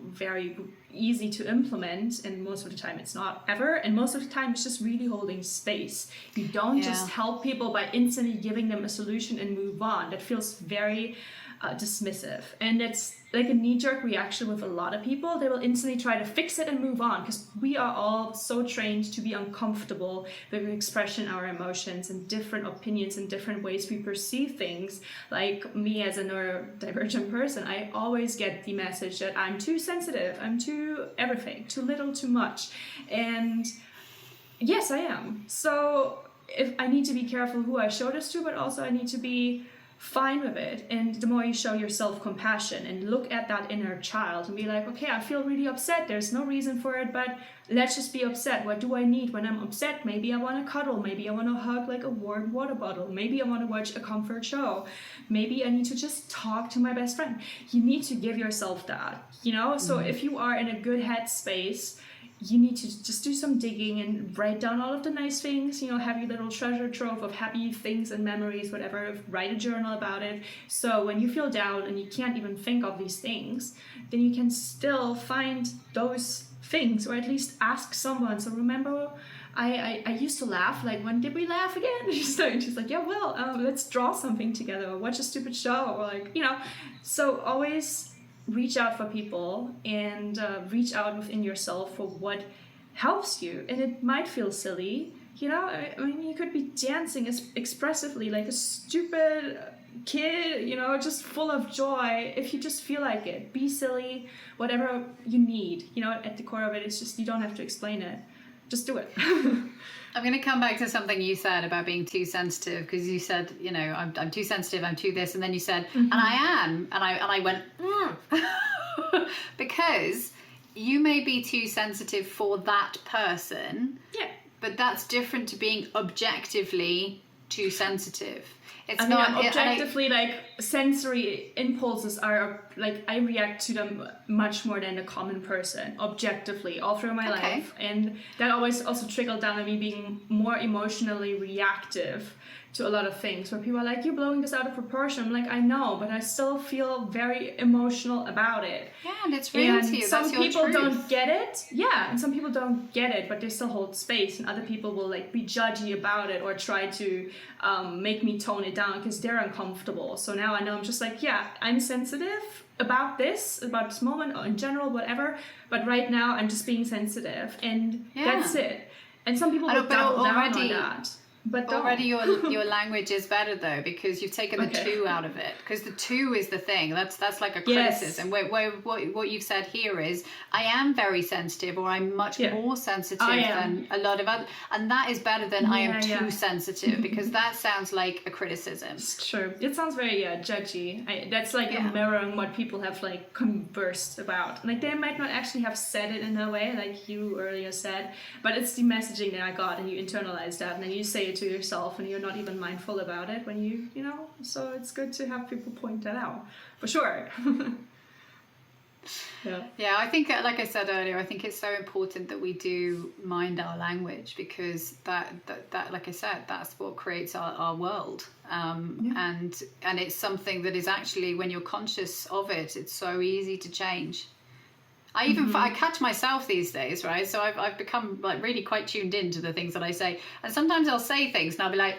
very easy to implement, and most of the time it's not ever, and most of the time it's just really holding space. You don't just help people by instantly giving them a solution and move on. That feels very dismissive, and it's like a knee-jerk reaction with a lot of people. They will instantly try to fix it and move on, because we are all so trained to be uncomfortable with expressing our emotions and different opinions and different ways we perceive things. Like me as a neurodivergent person, I always get the message that I'm too sensitive, I'm too everything, too little, too much. And yes, I am. So if I need to be careful who I show this to, but also I need to be fine with it. And the more you show yourself compassion and look at that inner child and be like, okay, I feel really upset, there's no reason for it, but let's just be upset. What do I need when I'm upset? Maybe I want to cuddle, maybe I want to hug like a warm water bottle, maybe I want to watch a comfort show, maybe I need to just talk to my best friend. You need to give yourself that, you know. So if you are in a good headspace, you need to just do some digging and write down all of the nice things, you know, have your little treasure trove of happy things and memories, whatever, write a journal about it. So when you feel down and you can't even think of these things, then you can still find those things, or at least ask someone. So remember, I used to laugh, like, when did we laugh again? She's like, yeah, well, let's draw something together, or watch a stupid show, or like, you know. So always reach out for people, and reach out within yourself for what helps you. And it might feel silly, you know. I mean, you could be dancing expressively like a stupid kid, you know, just full of joy. If you just feel like it, be silly, whatever you need, you know. At the core of it, it's just, you don't have to explain it, just do it. I'm going to come back to something you said about being too sensitive, because you said, you know, I'm too sensitive, I'm too this, and then you said, and I am, and I went, because you may be too sensitive for that person, but that's different to being objectively too sensitive. It's objectively, like, sensory impulses are, like, I react to them much more than a common person, objectively, all through my life. And that always also trickled down on me being more emotionally reactive to a lot of things where people are like, you're blowing this out of proportion. I'm like, I know, but I still feel very emotional about it. Yeah, and it's real to you. Some That's your people truth. don't get it. Yeah, and some people don't get it, but they still hold space, and other people will like be judgy about it or try to make me tone it down because they're uncomfortable. So now I know I'm just like, yeah, I'm sensitive about this moment, or in general, whatever. But right now I'm just being sensitive, and that's it. And some people will double down on that. But already your language is better though, because you've taken the two out of it, because the two is the thing that's like a criticism. Where what you've said here is, I am very sensitive, or I'm much more sensitive than a lot of other, and that is better than I am too sensitive, because that sounds like a criticism. It's true. It sounds very judgy. That's like mirroring what people have like conversed about. Like they might not actually have said it in a way like you earlier said, but it's the messaging that I got, and you internalize that, and then you say it to yourself, and you're not even mindful about it when you know. So it's good to have people point that out, for sure. I think, like I said earlier, I think it's so important that we do mind our language, because that like I said, that's what creates our world. And it's something that is actually, when you're conscious of it, it's so easy to change. I catch myself these days, right? So I've become like really quite tuned into the things that I say, and sometimes I'll say things and I'll be like,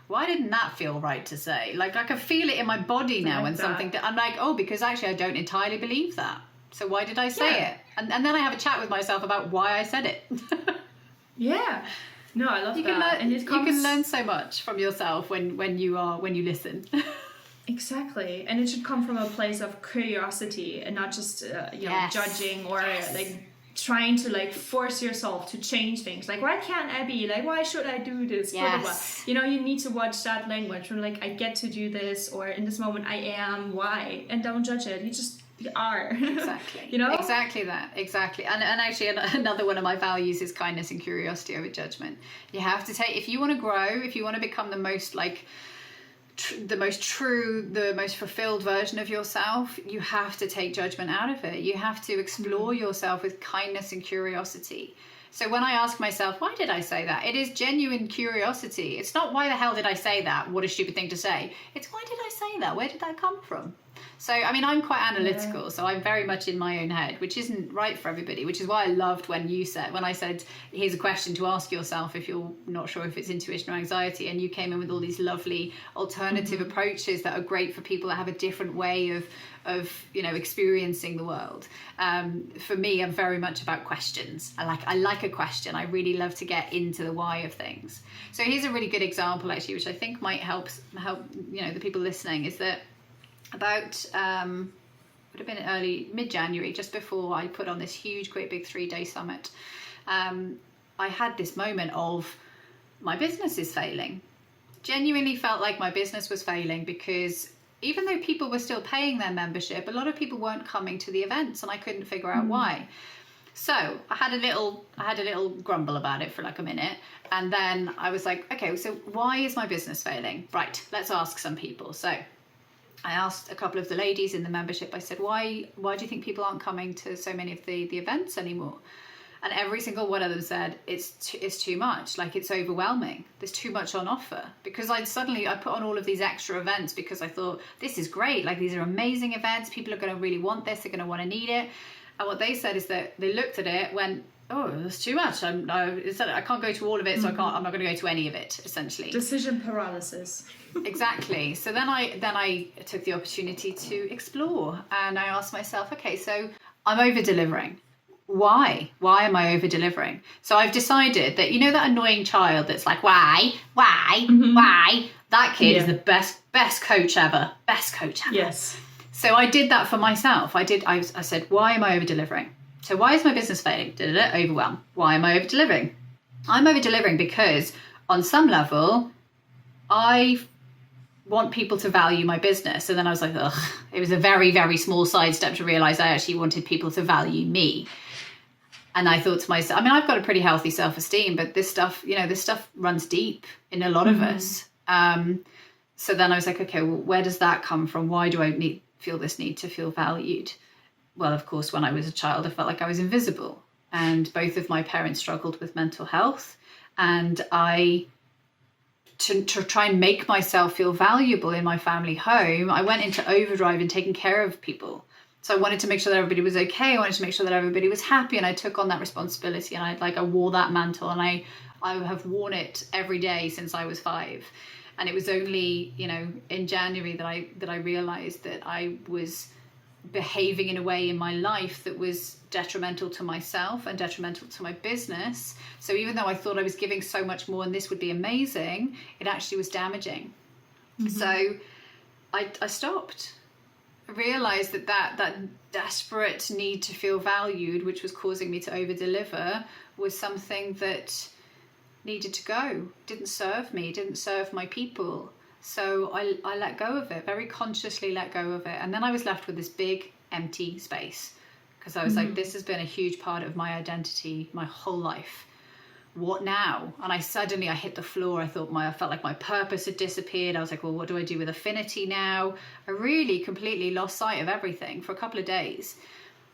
why didn't that feel right to say? Like I can feel it in my body now, when something I'm like, oh, because actually I don't entirely believe that. So why did I say it? And then I have a chat with myself about why I said it. No, I love that. And you can learn so much from yourself when you listen. Exactly, and it should come from a place of curiosity and not just judging or like trying to like force yourself to change things. Like, why can't I be like, why should I do this? You know, you need to watch that language when like, I get to do this, or in this moment I am, why, and don't judge it. You just are. Exactly. You know, exactly and actually another one of my values is kindness and curiosity over judgment. You have to take, if you want to grow, if you want to become the most like the most true, the most fulfilled version of yourself, you have to take judgment out of it. You have to explore yourself with kindness and curiosity. So when I ask myself, why did I say that? It is genuine curiosity. It's not, why the hell did I say that? What a stupid thing to say. It's, why did I say that? Where did that come from? So, I mean, I'm quite analytical, so I'm very much in my own head, which isn't right for everybody, which is why I loved when I said, here's a question to ask yourself if you're not sure if it's intuition or anxiety, and you came in with all these lovely alternative approaches that are great for people that have a different way of experiencing the world. For me, I'm very much about questions. I like a question. I really love to get into the why of things. So here's a really good example, actually, which I think might help the people listening, is that about would have been mid-January, just before I put on this huge, great big 3-day summit, I had this moment of, my business is failing. Genuinely felt like my business was failing, because even though people were still paying their membership, a lot of people weren't coming to the events, and I couldn't figure out why. So I had a little grumble about it for like a minute, and then I was like, okay, so why is my business failing? Right, let's ask some people. So I asked a couple of the ladies in the membership, I said, why do you think people aren't coming to so many of the events anymore? And every single one of them said, it's too much, like it's overwhelming. There's too much on offer. Because I put on all of these extra events because I thought, this is great. Like, these are amazing events. People are going to really want this. They're going to want to need it. And what they said is that they looked at it, went, oh, that's too much. I can't go to all of it, so I'm not going to go to any of it, essentially. Decision paralysis. Exactly. So then I took the opportunity to explore, and I asked myself, okay, so I'm over-delivering. Why? Why am I over-delivering? So I've decided that, that annoying child that's like, why? That kid is the best coach ever. Best coach ever. Yes. So I did that for myself. I said, why am I over-delivering? So why is my business failing? Overwhelm. Why am I over-delivering? I'm over-delivering because on some level, I want people to value my business. And then I was like, ugh, it was a very, very small sidestep to realize I actually wanted people to value me. And I thought to myself, I mean, I've got a pretty healthy self-esteem, but this stuff runs deep in a lot of us. So then I was like, okay, well, where does that come from? Why do I feel this need to feel valued? Well, of course, when I was a child, I felt like I was invisible. And both of my parents struggled with mental health. And I to try and make myself feel valuable in my family home, I went into overdrive in taking care of people. So I wanted to make sure that everybody was okay. I wanted to make sure that everybody was happy, and I took on that responsibility, and I wore that mantle, and I have worn it every day since I was 5. And it was only, in January that I realized that I was behaving in a way in my life that was detrimental to myself and detrimental to my business. So even though I thought I was giving so much more and this would be amazing, it actually was damaging. So I stopped. I realized that desperate need to feel valued, which was causing me to over deliver, was something that needed to go. Didn't serve me, didn't serve my people. So I let go of it, very consciously let go of it. And then I was left with this big empty space, because I was like, this has been a huge part of my identity my whole life. What now? And I hit the floor. I felt like my purpose had disappeared. I was like, well, what do I do with affinity now? I really completely lost sight of everything for a couple of days.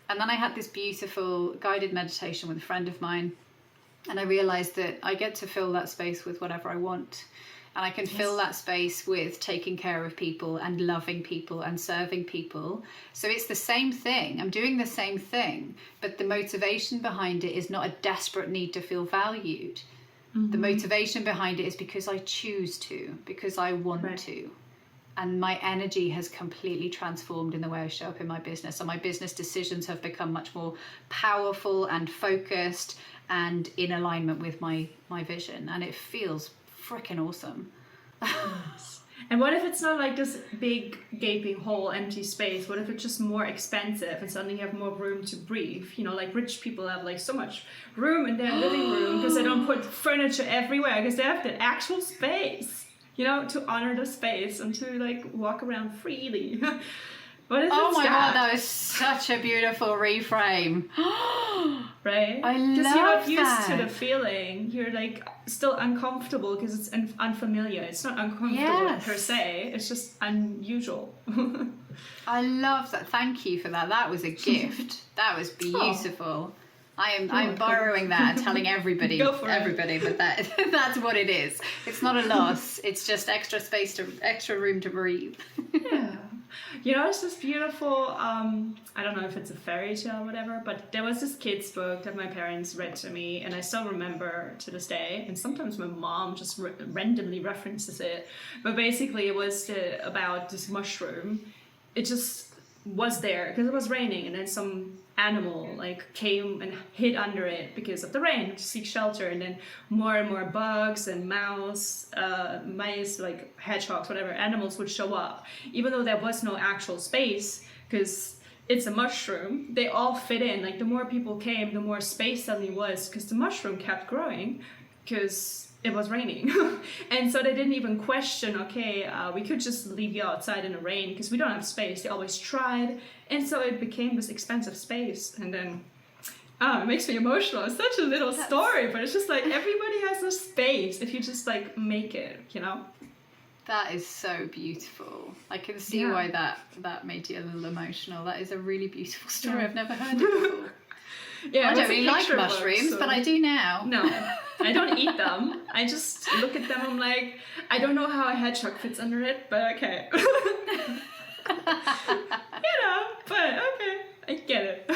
And then I had this beautiful guided meditation with a friend of mine. And I realized that I get to fill that space with whatever I want. And I can fill that space with taking care of people and loving people and serving people. So it's the same thing. I'm doing the same thing, but the motivation behind it is not a desperate need to feel valued. The motivation behind it is because I choose to, because I want to. And my energy has completely transformed in the way I show up in my business. And my business decisions have become much more powerful and focused and in alignment with my vision. And it feels freaking awesome. And what if it's not like this big gaping hole, empty space? What if it's just more expansive and suddenly you have more room to breathe? Like rich people have like so much room in their living room because they don't put furniture everywhere, because they have the actual space, to honor the space and to like walk around freely. What if oh it's my that? God, that was such a beautiful reframe. Right? I love Because you're not used that. to the feeling. You're like still uncomfortable because it's unfamiliar. It's not uncomfortable per se. It's just unusual. I love that. Thank you for that. That was a gift. That was beautiful. I'm borrowing that and telling everybody, but that's what it is. It's not a loss. It's just extra room to breathe. Yeah. It's this beautiful, I don't know if it's a fairy tale or whatever, but there was this kid's book that my parents read to me, and I still remember to this day, and sometimes my mom just randomly references it, but basically it was about this mushroom. It just was there because it was raining, and then some animal like came and hid under it because of the rain to seek shelter, and then more and more bugs and mice, like hedgehogs, whatever animals would show up, even though there was no actual space, because it's a mushroom. They all fit in. Like the more people came, the more space suddenly was, because the mushroom kept growing because it was raining. And so they didn't even question, okay, we could just leave you outside in the rain because we don't have space. They always tried. And so it became this expensive space. And then, it makes me emotional. It's such a little story, but it's just like everybody has a space if you just like make it, That is so beautiful. I can see why that made you a little emotional. That is a really beautiful story. I've never heard it before. Yeah, I don't really like mushrooms, but I do now. No, I don't eat them. I just look at them. I'm like, I don't know how a hedgehog fits under it, but okay. But okay, I get it.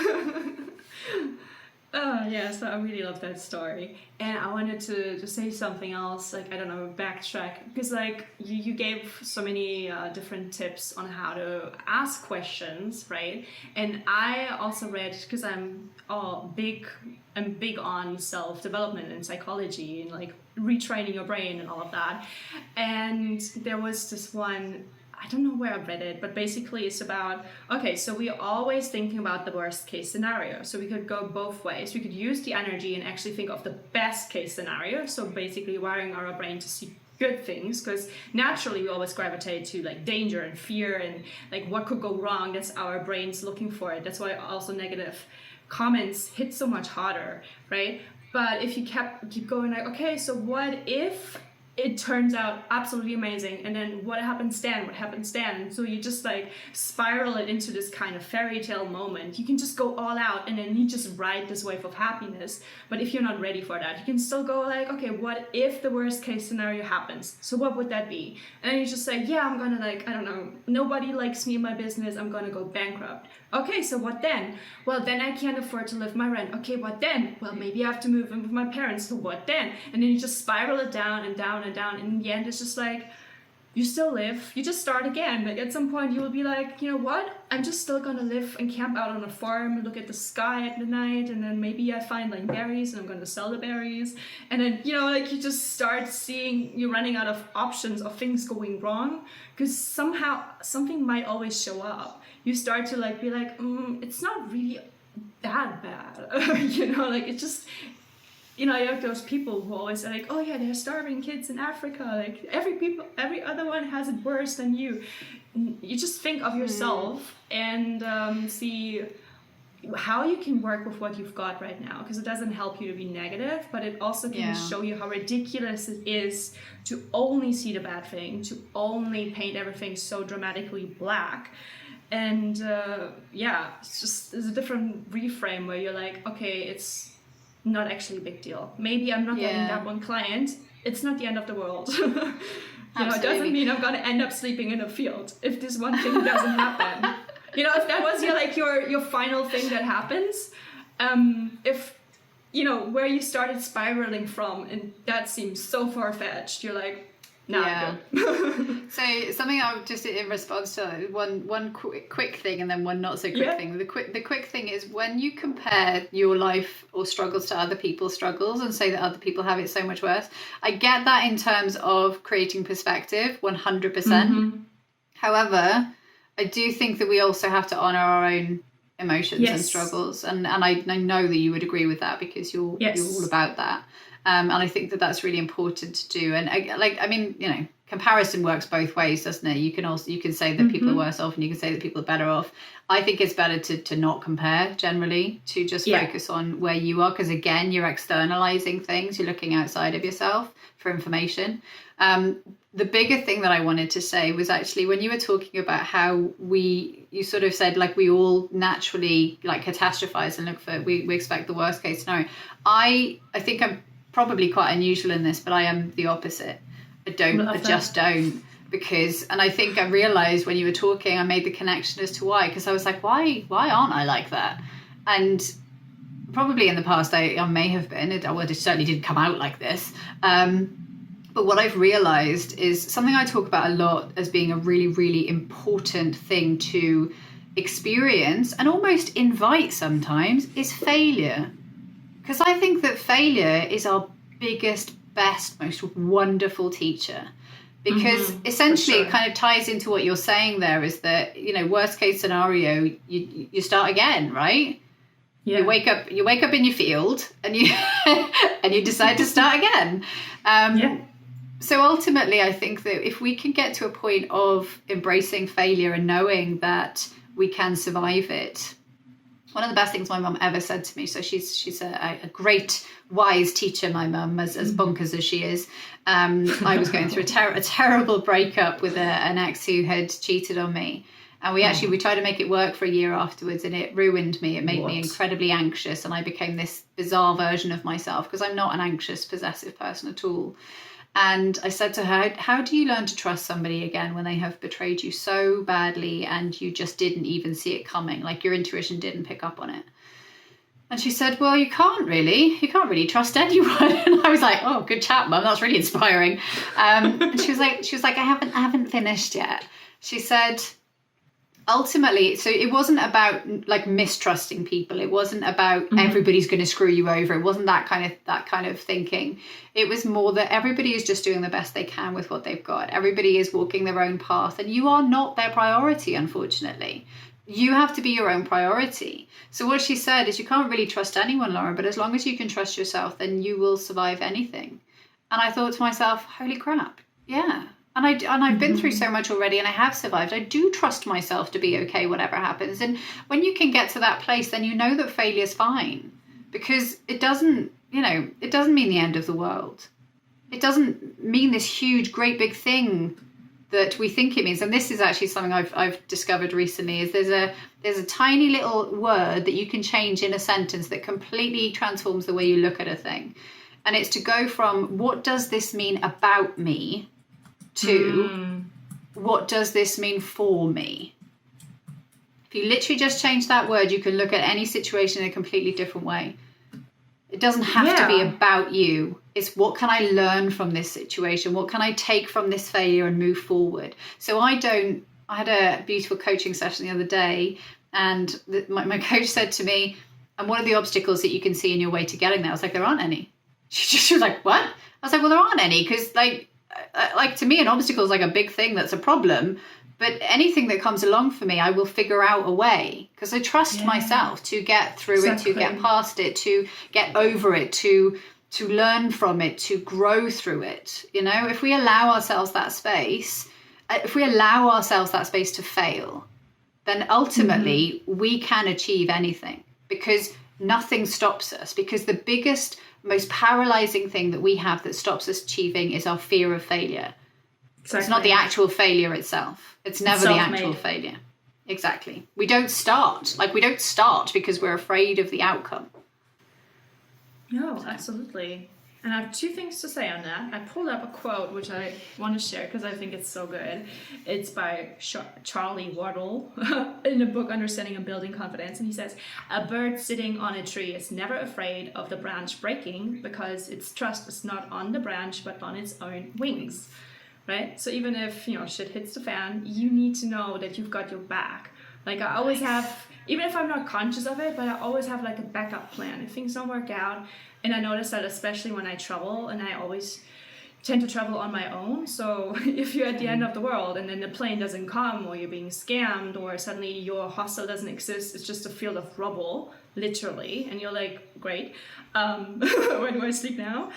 Oh yeah, so I really love that story, and I wanted to say something else, like I don't know, backtrack, because like you gave so many different tips on how to ask questions, right? And I also read, because I'm big on self-development and psychology and like retraining your brain and all of that, and there was this one. I don't know where I read it, but basically it's about, okay, so we're always thinking about the worst case scenario. So we could go both ways. We could use the energy and actually think of the best case scenario. So basically wiring our brain to see good things, because naturally we always gravitate to like danger and fear and like what could go wrong. That's our brains looking for it. That's why also negative comments hit so much harder, right? But if you keep going like, okay, so what if it turns out absolutely amazing, and then what happens then, and so you just like spiral it into this kind of fairy tale moment. You can just go all out and then you just ride this wave of happiness. But if you're not ready for that, you can still go like, okay, what if the worst case scenario happens? So what would that be? And then you just say, yeah, I'm gonna, like, I don't know, nobody likes me in my business, I'm gonna go bankrupt. Okay, so what then? Well, then I can't afford to live my rent. Okay, what then? Well, maybe I have to move in with my parents. So what then? And then you just spiral it down and down and down. And in the end, it's just like, you still live. You just start again. Like at some point, you will be like, you know what? I'm just still gonna live and camp out on a farm, look at the sky at the night, and then maybe I find like berries and I'm gonna sell the berries. And then, you know, like you just start seeing you're running out of options of things going wrong, because somehow something might always show up. You start to like be like, it's not really that bad. You know, like it just, you know, you have those people who always say like, oh yeah, they're starving kids in Africa. Like every other one has it worse than you. You just think of yourself and see how you can work with what you've got right now, because it doesn't help you to be negative, but it also can show you how ridiculous it is to only see the bad thing, to only paint everything so dramatically black. And it's a different reframe where you're like, okay, it's not actually a big deal. Maybe I'm not getting that one client. It's not the end of the world. You know, it doesn't mean I'm gonna end up sleeping in a field if this one thing doesn't happen. You know, if that was your final thing that happens, if you know where you started spiraling from, and that seems so far-fetched, you're like, nah. So something I would just, in response to one quick thing and then one not so quick thing. The quick thing is, when you compare your life or struggles to other people's struggles and say that other people have it so much worse, I get that in terms of creating perspective, 100%. However, I do think that we also have to honor our own emotions and struggles, and I know that you would agree with that, because you're all about that. And I think that that's really important to do. And I mean, you know, comparison works both ways, doesn't it? You can say that people are worse off, and you can say that people are better off. I think it's better to not compare generally, to just focus on where you are, because again, you're externalizing things. You're looking outside of yourself for information. The bigger thing that I wanted to say was actually when you were talking about how you sort of said like we all naturally like catastrophize and look for, we expect the worst case scenario. I think I'm probably quite unusual in this, but I am the opposite. I just don't, because, and I think I realized when you were talking, I made the connection as to why, because I was like, why aren't I like that? And probably in the past I may have been, it certainly didn't come out like this. But what I've realized is something I talk about a lot as being a really, really important thing to experience and almost invite sometimes, is failure. Because I think that failure is our biggest, best, most wonderful teacher. Because essentially it kind of ties into what you're saying there, is that, you know, worst case scenario, you start again, right? Yeah. You wake up in your field and you and you decide to start again. So ultimately, I think that if we can get to a point of embracing failure and knowing that we can survive it. One of the best things my mum ever said to me, so she's a great, wise teacher, my mum, as bonkers as she is. I was going through a terrible breakup with an ex who had cheated on me. And we tried to make it work for a year afterwards, and it ruined me. It made me incredibly anxious, and I became this bizarre version of myself, because I'm not an anxious, possessive person at all. And I said to her, how do you learn to trust somebody again when they have betrayed you so badly and you just didn't even see it coming? Like your intuition didn't pick up on it. And she said, well, you can't really trust anyone. And I was like, oh, good chat, Mum. That's really inspiring. And she was like, I haven't finished yet. She said, ultimately, so it wasn't about like mistrusting people. It wasn't about everybody's going to screw you over. It wasn't that kind of thinking. It was more that everybody is just doing the best they can with what they've got. Everybody is walking their own path, and you are not their priority, unfortunately. You have to be your own priority. So what she said is, you can't really trust anyone, Laura, but as long as you can trust yourself, then you will survive anything. And I thought to myself, holy crap, yeah. And I've been through so much already, and I have survived. I do trust myself to be okay, whatever happens. And when you can get to that place, then you know that failure's fine, because it doesn't mean the end of the world. it doesn't mean this huge, great big thing that we think it means. And this is actually something I've discovered recently, is there's a tiny little word that you can change in a sentence that completely transforms the way you look at a thing. And it's to go from what does this mean about me to what does this mean for me? If you literally just change that word, you can look at any situation in a completely different way. It doesn't have to be about you. It's what can I learn from this situation? What can I take from this failure and move forward? So I had a beautiful coaching session the other day, and my coach said to me, and what are the obstacles that you can see in your way to getting there? I was like, there aren't any. She was like, what? I was like, well, there aren't any, because like to me, an obstacle is like a big thing that's a problem. But anything that comes along for me, I will figure out a way, because I trust myself to get through it, to get past it, to get over it, to learn from it, to grow through it. You know, if we allow ourselves that space, to fail, then ultimately we can achieve anything, because nothing stops us. Because the biggest, most paralyzing thing that we have that stops us achieving is our fear of failure. Exactly. It's not the actual failure itself. It's never the actual failure. Exactly. We don't start because we're afraid of the outcome. No, absolutely. And I have two things to say on that. I pulled up a quote which I want to share because I think it's so good. It's by Charlie Waddle in the book Understanding and Building Confidence. And he says, a bird sitting on a tree is never afraid of the branch breaking because its trust is not on the branch but on its own wings. Right? So even if, shit hits the fan, you need to know that you've got your back. Like I always have, even if I'm not conscious of it, but I always have like a backup plan. If things don't work out, and I notice that especially when I travel, and I always tend to travel on my own. So if you're at the end of the world and then the plane doesn't come, or you're being scammed, or suddenly your hostel doesn't exist, it's just a field of rubble, literally, and you're like, great, where do I sleep now?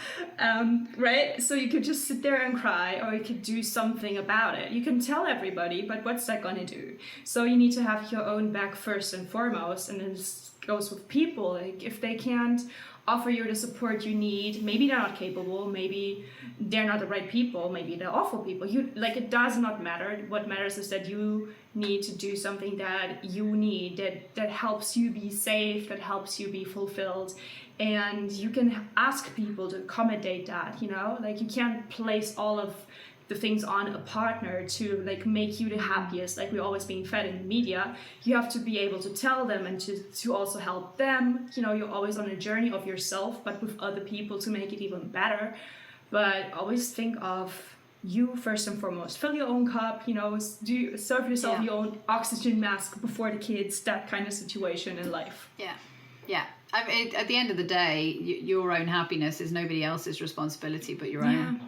Right? So you could just sit there and cry, or you could do something about it. You can tell everybody, but what's that gonna do? So you need to have your own back first and foremost, and then this goes with people. Like if they can't offer you the support you need, maybe they're not capable, maybe they're not the right people, maybe they're awful people. It does not matter. What matters is that you need to do something that you need, that helps you be safe, that helps you be fulfilled. And you can ask people to accommodate that, you can't place all of the things on a partner to make you the happiest, like we're always being fed in the media. You have to be able to tell them and to also help them. You're always on a journey of yourself, but with other people to make it even better. But always think of you first and foremost. Fill your own cup, serve yourself your own oxygen mask before the kids, that kind of situation in life. Yeah. I mean, at the end of the day, your own happiness is nobody else's responsibility but your own.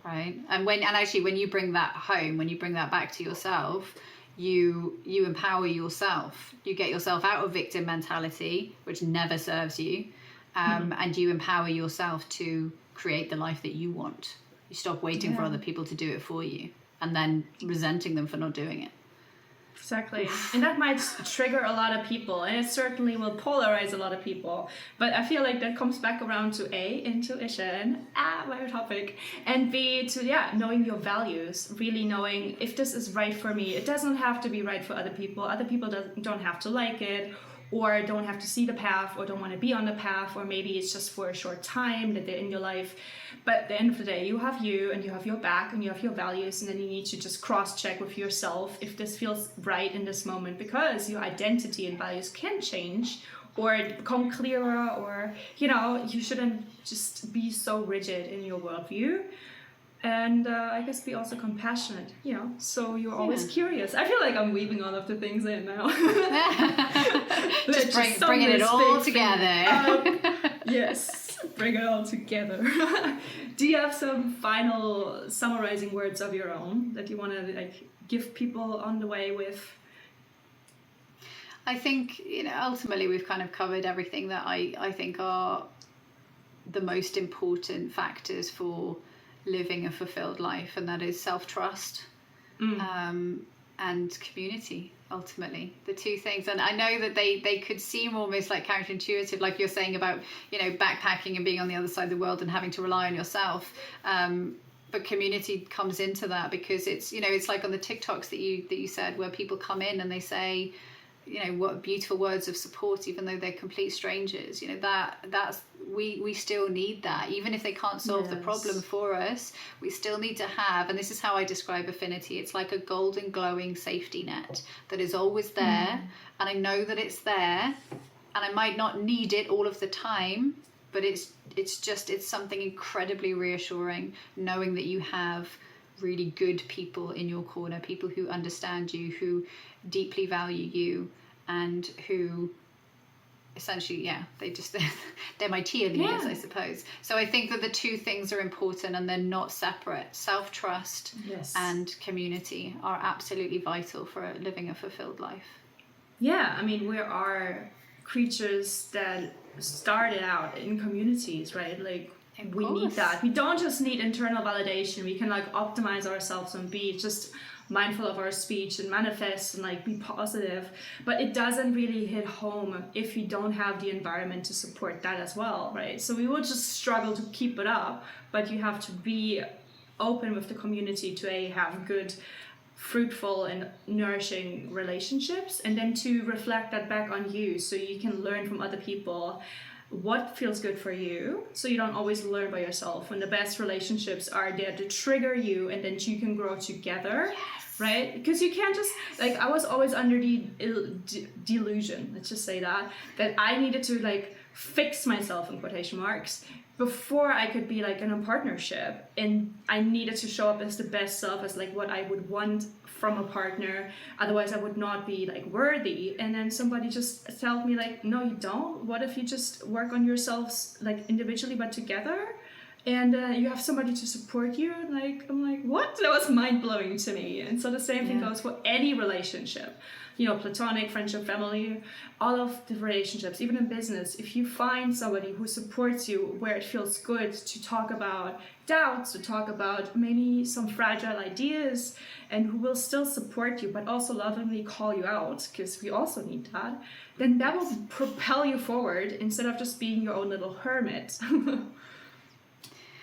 Right. And when you bring that home, when you bring that back to yourself, you empower yourself. You get yourself out of victim mentality, which never serves you, and you empower yourself to create the life that you want. You stop waiting for other people to do it for you and then resenting them for not doing it. Exactly. And that might trigger a lot of people, and it certainly will polarize a lot of people. But I feel like that comes back around to A, intuition, my topic, and B, to knowing your values, really knowing if this is right for me. It doesn't have to be right for other people. Other people don't have to like it, or don't have to see the path, or don't want to be on the path, or maybe it's just for a short time that they're in your life. But at the end of the day, you have you, and you have your back, and you have your values, and then you need to just cross-check with yourself if this feels right in this moment, because your identity and values can change or become clearer, or, you shouldn't just be so rigid in your worldview. And I guess be also compassionate, so you're always curious. I feel like I'm weaving all of the things in now. just bringing it all together. Yes, bring it all together. Do you have some final summarizing words of your own that you want to give people on the way with? I think, ultimately we've kind of covered everything that I think are the most important factors for living a fulfilled life, and that is self-trust, and and community, ultimately, the two things. And I know that they could seem almost like counterintuitive, like you're saying about, backpacking and being on the other side of the world and having to rely on yourself. But community comes into that, because it's like on the TikToks that you said, where people come in and they say, what beautiful words of support, even though they're complete strangers. We still need that, even if they can't solve the problem for us. We still need to have, and this is how I describe affinity, it's like a golden glowing safety net that is always there. And I know that it's there, and I might not need it all of the time, but it's something incredibly reassuring, knowing that you have really good people in your corner, people who understand you, who deeply value you, and who essentially, they're my cheerleaders, I suppose. So I think that the two things are important, and they're not separate. Self-trust and community are absolutely vital for living a fulfilled life. Yeah, I mean, we are creatures that started out in communities, right? Like, we need that. We don't just need internal validation. We can optimize ourselves and be just mindful of our speech and manifest and be positive, but it doesn't really hit home if you don't have the environment to support that as well, right? So we will just struggle to keep it up, but you have to be open with the community to have good, fruitful and nourishing relationships, and then to reflect that back on you, so you can learn from other people what feels good for you, so you don't always learn by yourself. And the best relationships are there to trigger you, and then you can grow together. Right? Because you can't just, I was always under the delusion, let's just say that I needed to fix myself in quotation marks before I could be in a partnership, and I needed to show up as the best self, as what I would want from a partner, otherwise I would not be worthy. And then somebody just told me no, you don't. What if you just work on yourselves individually but together, and you have somebody to support you? I'm like, what? That was mind-blowing to me. And so the same thing goes for any relationship, platonic, friendship, family, all of the relationships, even in business. If you find somebody who supports you where it feels good to talk about doubts, to talk about maybe some fragile ideas, and who will still support you but also lovingly call you out, because we also need that, then that will propel you forward instead of just being your own little hermit.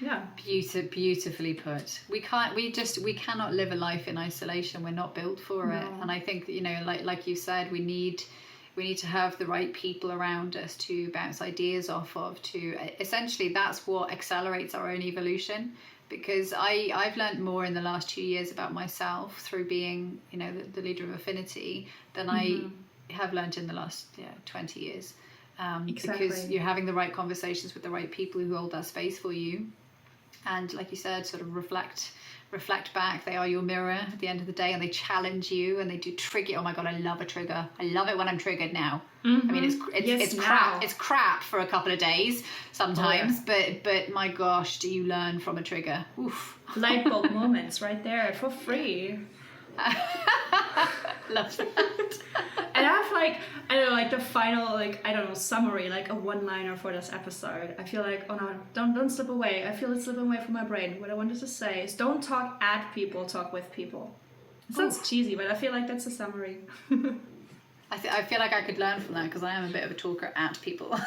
Yeah. Beautifully put. We cannot live a life in isolation. We're not built for it. And I think, like you said, we need to have the right people around us to bounce ideas off of, to essentially, that's what accelerates our own evolution. Because I've learned more in the last 2 years about myself through being, the leader of Affinity than I have learned in the last 20 years. Because you're having the right conversations with the right people who hold that space for you. And like you said, sort of reflect back. They are your mirror at the end of the day, and they challenge you, and they do trigger. Oh my God, I love a trigger. I love it when I'm triggered now. I mean, it's crap. It's crap for a couple of days sometimes, but my gosh, do you learn from a trigger? Oof. Light bulb moments right there for free. Love that. And I have the final summary, a one-liner for this episode. I feel oh no, don't slip away. I feel it's slipping away from my brain. What I wanted to say is, don't talk at people, talk with people. It sounds cheesy, but I feel that's a summary. I feel like I could learn from that, because I am a bit of a talker at people.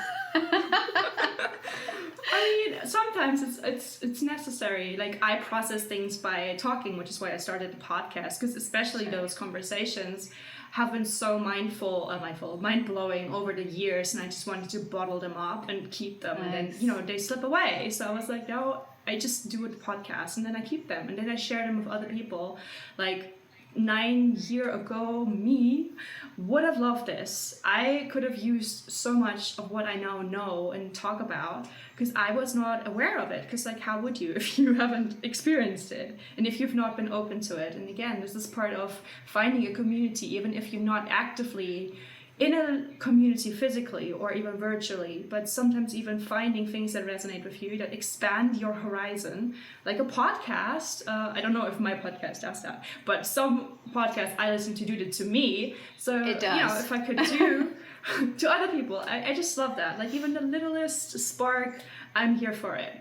I mean, sometimes it's necessary. I process things by talking, which is why I started the podcast, because especially those conversations have been so mind-blowing over the years, and I just wanted to bottle them up and keep them. Nice. And then, they slip away. So I was like, no, I just do a podcast, and then I keep them, and then I share them with other people. 9 years ago, me would have loved this. I could have used so much of what I now know and talk about, because I was not aware of it. Because how would you if you haven't experienced it, and if you've not been open to it? And again, this is part of finding a community, even if you're not actively in a community physically or even virtually, but sometimes even finding things that resonate with you, that expand your horizon, like a podcast. I don't know if my podcast does that, but some podcasts I listen to do that to me. So it does. If I could do to other people, I just love that. Even the littlest spark, I'm here for it.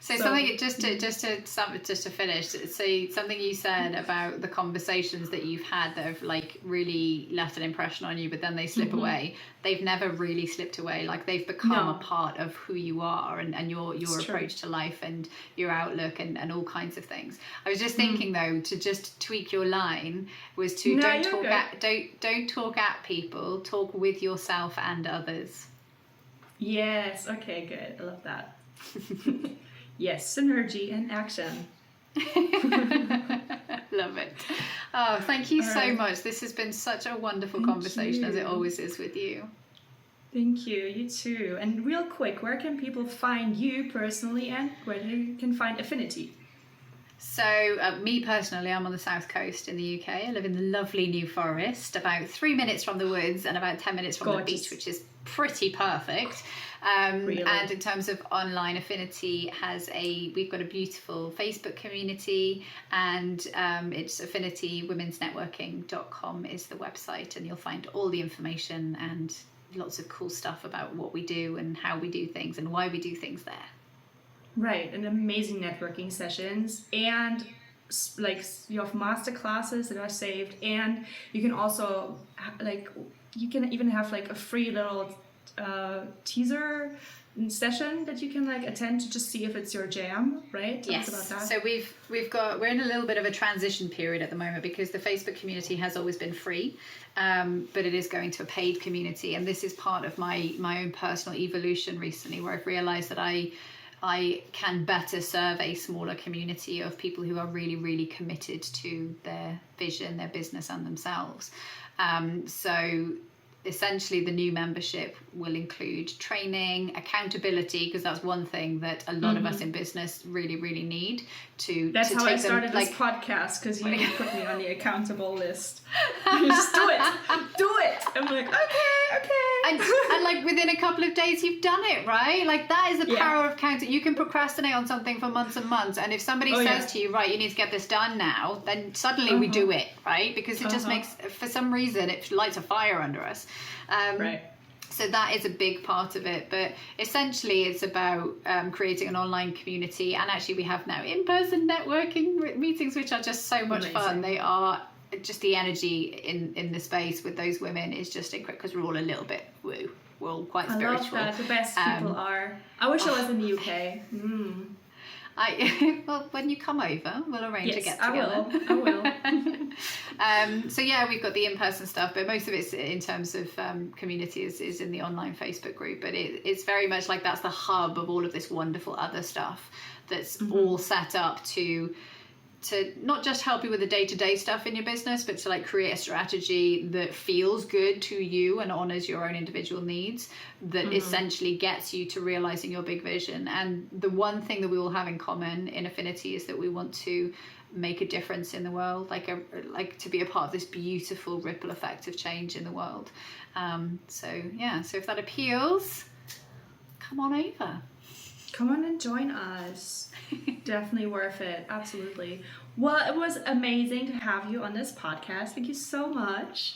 So something just to finish. So something you said about the conversations that you've had that have like really left an impression on you, but then they slip away. They've never really slipped away. Like they've become a part of who you are and your approach to life and your outlook and all kinds of things. I was just thinking though, to just tweak your line was to don't talk at people, talk with yourself and others. Yes. Okay. Good. I love that. Yes, synergy in action. Love it. Oh, thank you so much. This has been such a wonderful conversation, as it always is with you. Thank you. You too. And real quick, where can people find you personally and where they can find Affinity? So me personally, I'm on the south coast in the UK. I live in the lovely New Forest, about 3 minutes from the woods and about 10 minutes from the beach, which is pretty perfect. Really? And in terms of online, Affinity we've got a beautiful Facebook community, and it's affinitywomensnetworking.com is the website, and you'll find all the information and lots of cool stuff about what we do and how we do things and why we do things there. Right, and amazing networking sessions, and like you have master classes that are saved, and you can also you can even have like a free little teaser session that you can like attend to just see if it's your jam, right? Tell us about that. So we're in a little bit of a transition period at the moment because the Facebook community has always been free, but it is going to a paid community, and this is part of my own personal evolution recently, where I've realized that I can better serve a smaller community of people who are really, really committed to their vision, their business, and themselves. So essentially the new membership will include training, accountability, because that's one thing that a lot of us in business really, really need to. That's how I started this podcast, because you put me on the accountable list. You just do it. I'm like, okay. And like within a couple of days, you've done it, right? Like that is the power of You can procrastinate on something for months and months, and if somebody says to you, right, you need to get this done now, then suddenly we do it, right? Because it just makes, for some reason, it lights a fire under us. Right. So that is a big part of it, but essentially it's about creating an online community, and actually we have now in-person networking meetings, which are just so much fun. They are just, the energy in the space with those women is just incredible, because we're all a little bit woo. We're all quite spiritual. I love that. The best people are. I wish I was in the UK. Well, when you come over, we'll arrange to get together. I will. So yeah, we've got the in-person stuff, but most of it's in terms of community is in the online Facebook group. But it's very much like that's the hub of all of this wonderful other stuff that's all set up to not just help you with the day-to-day stuff in your business, but to like create a strategy that feels good to you and honors your own individual needs, that essentially gets you to realizing your big vision. And the one thing that we all have in common in Affinity is that we want to make a difference in the world, like to be a part of this beautiful ripple effect of change in the world. So if that appeals, come on over. Come on and join us. Definitely worth it. Absolutely. Well, it was amazing to have you on this podcast. Thank you so much.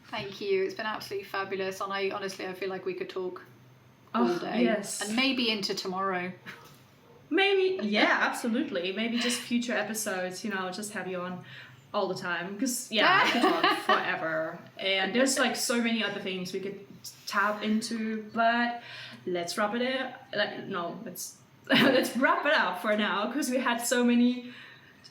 Thank you. It's been absolutely fabulous. And I feel like we could talk all day. Yes. And maybe into tomorrow. Maybe. Yeah, absolutely. Maybe just future episodes, just have you on all the time. Because, I could talk forever. And there's like so many other things we could tap into. But let's wrap it up. Let's wrap it up for now, because we had so many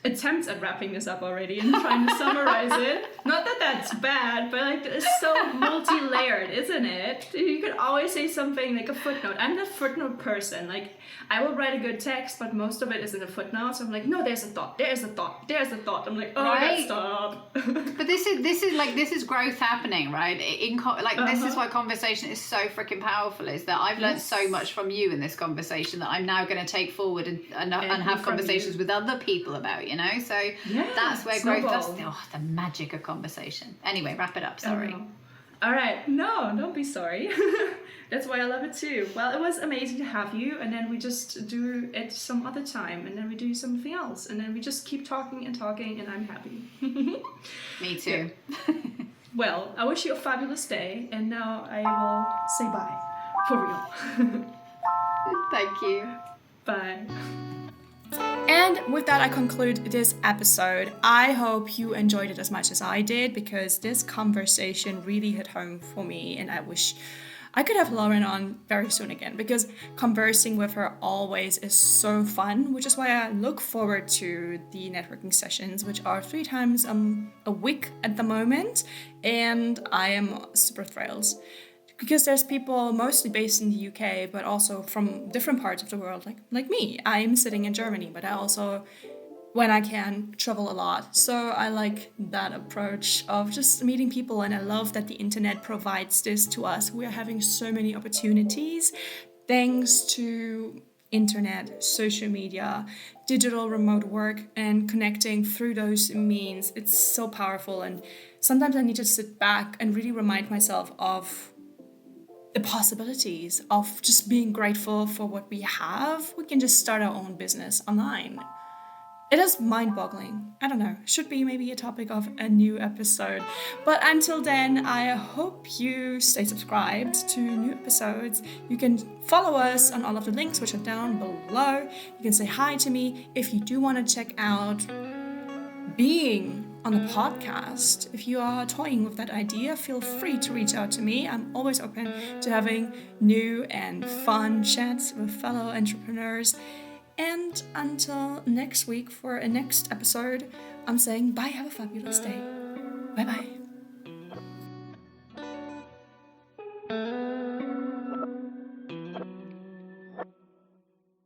attempts at wrapping this up already and trying to summarize it. Not that that's bad, but like it's so multi-layered, isn't it? You could always say something like a footnote. I'm the footnote person. Like I will write a good text, but most of it is in a footnote. So I'm like, no, there's a thought. I'm like, right? Stop. But this is growth happening, right? This is why conversation is so freaking powerful. Is that I've learned so much from you in this conversation that I'm now going to take forward and have conversations with other people about. So that's where growth. That's the magic of conversation. Anyway, wrap it up. Sorry. All right. No, don't be sorry. That's why I love it too. Well, it was amazing to have you, and then we just do it some other time, and then we do something else, and then we just keep talking, and I'm happy. Me too. Yeah. Well, I wish you a fabulous day, and now I will say bye for real. Thank you. Bye. And with that, I conclude this episode. I hope you enjoyed it as much as I did, because this conversation really hit home for me, and I wish I could have Lauren on very soon again, because conversing with her always is so fun, which is why I look forward to the networking sessions, which are 3 times a week at the moment, and I am super thrilled. Because there's people mostly based in the UK, but also from different parts of the world, like me. I'm sitting in Germany, but I also, when I can, travel a lot. So I like that approach of just meeting people, and I love that the internet provides this to us. We are having so many opportunities thanks to internet, social media, digital remote work, and connecting through those means. It's so powerful, and sometimes I need to sit back and really remind myself of the possibilities of just being grateful for what we have. We can just start our own business online. It is mind-boggling. I don't know. Should be maybe a topic of a new episode. But until then, I hope you stay subscribed to new episodes. You can follow us on all of the links, which are down below. You can say hi to me if you do want to check out being on the podcast. If you are toying with that idea, feel free to reach out to me. I'm always open to having new and fun chats with fellow entrepreneurs. And until next week for a next episode, I'm saying bye, have a fabulous day. Bye bye.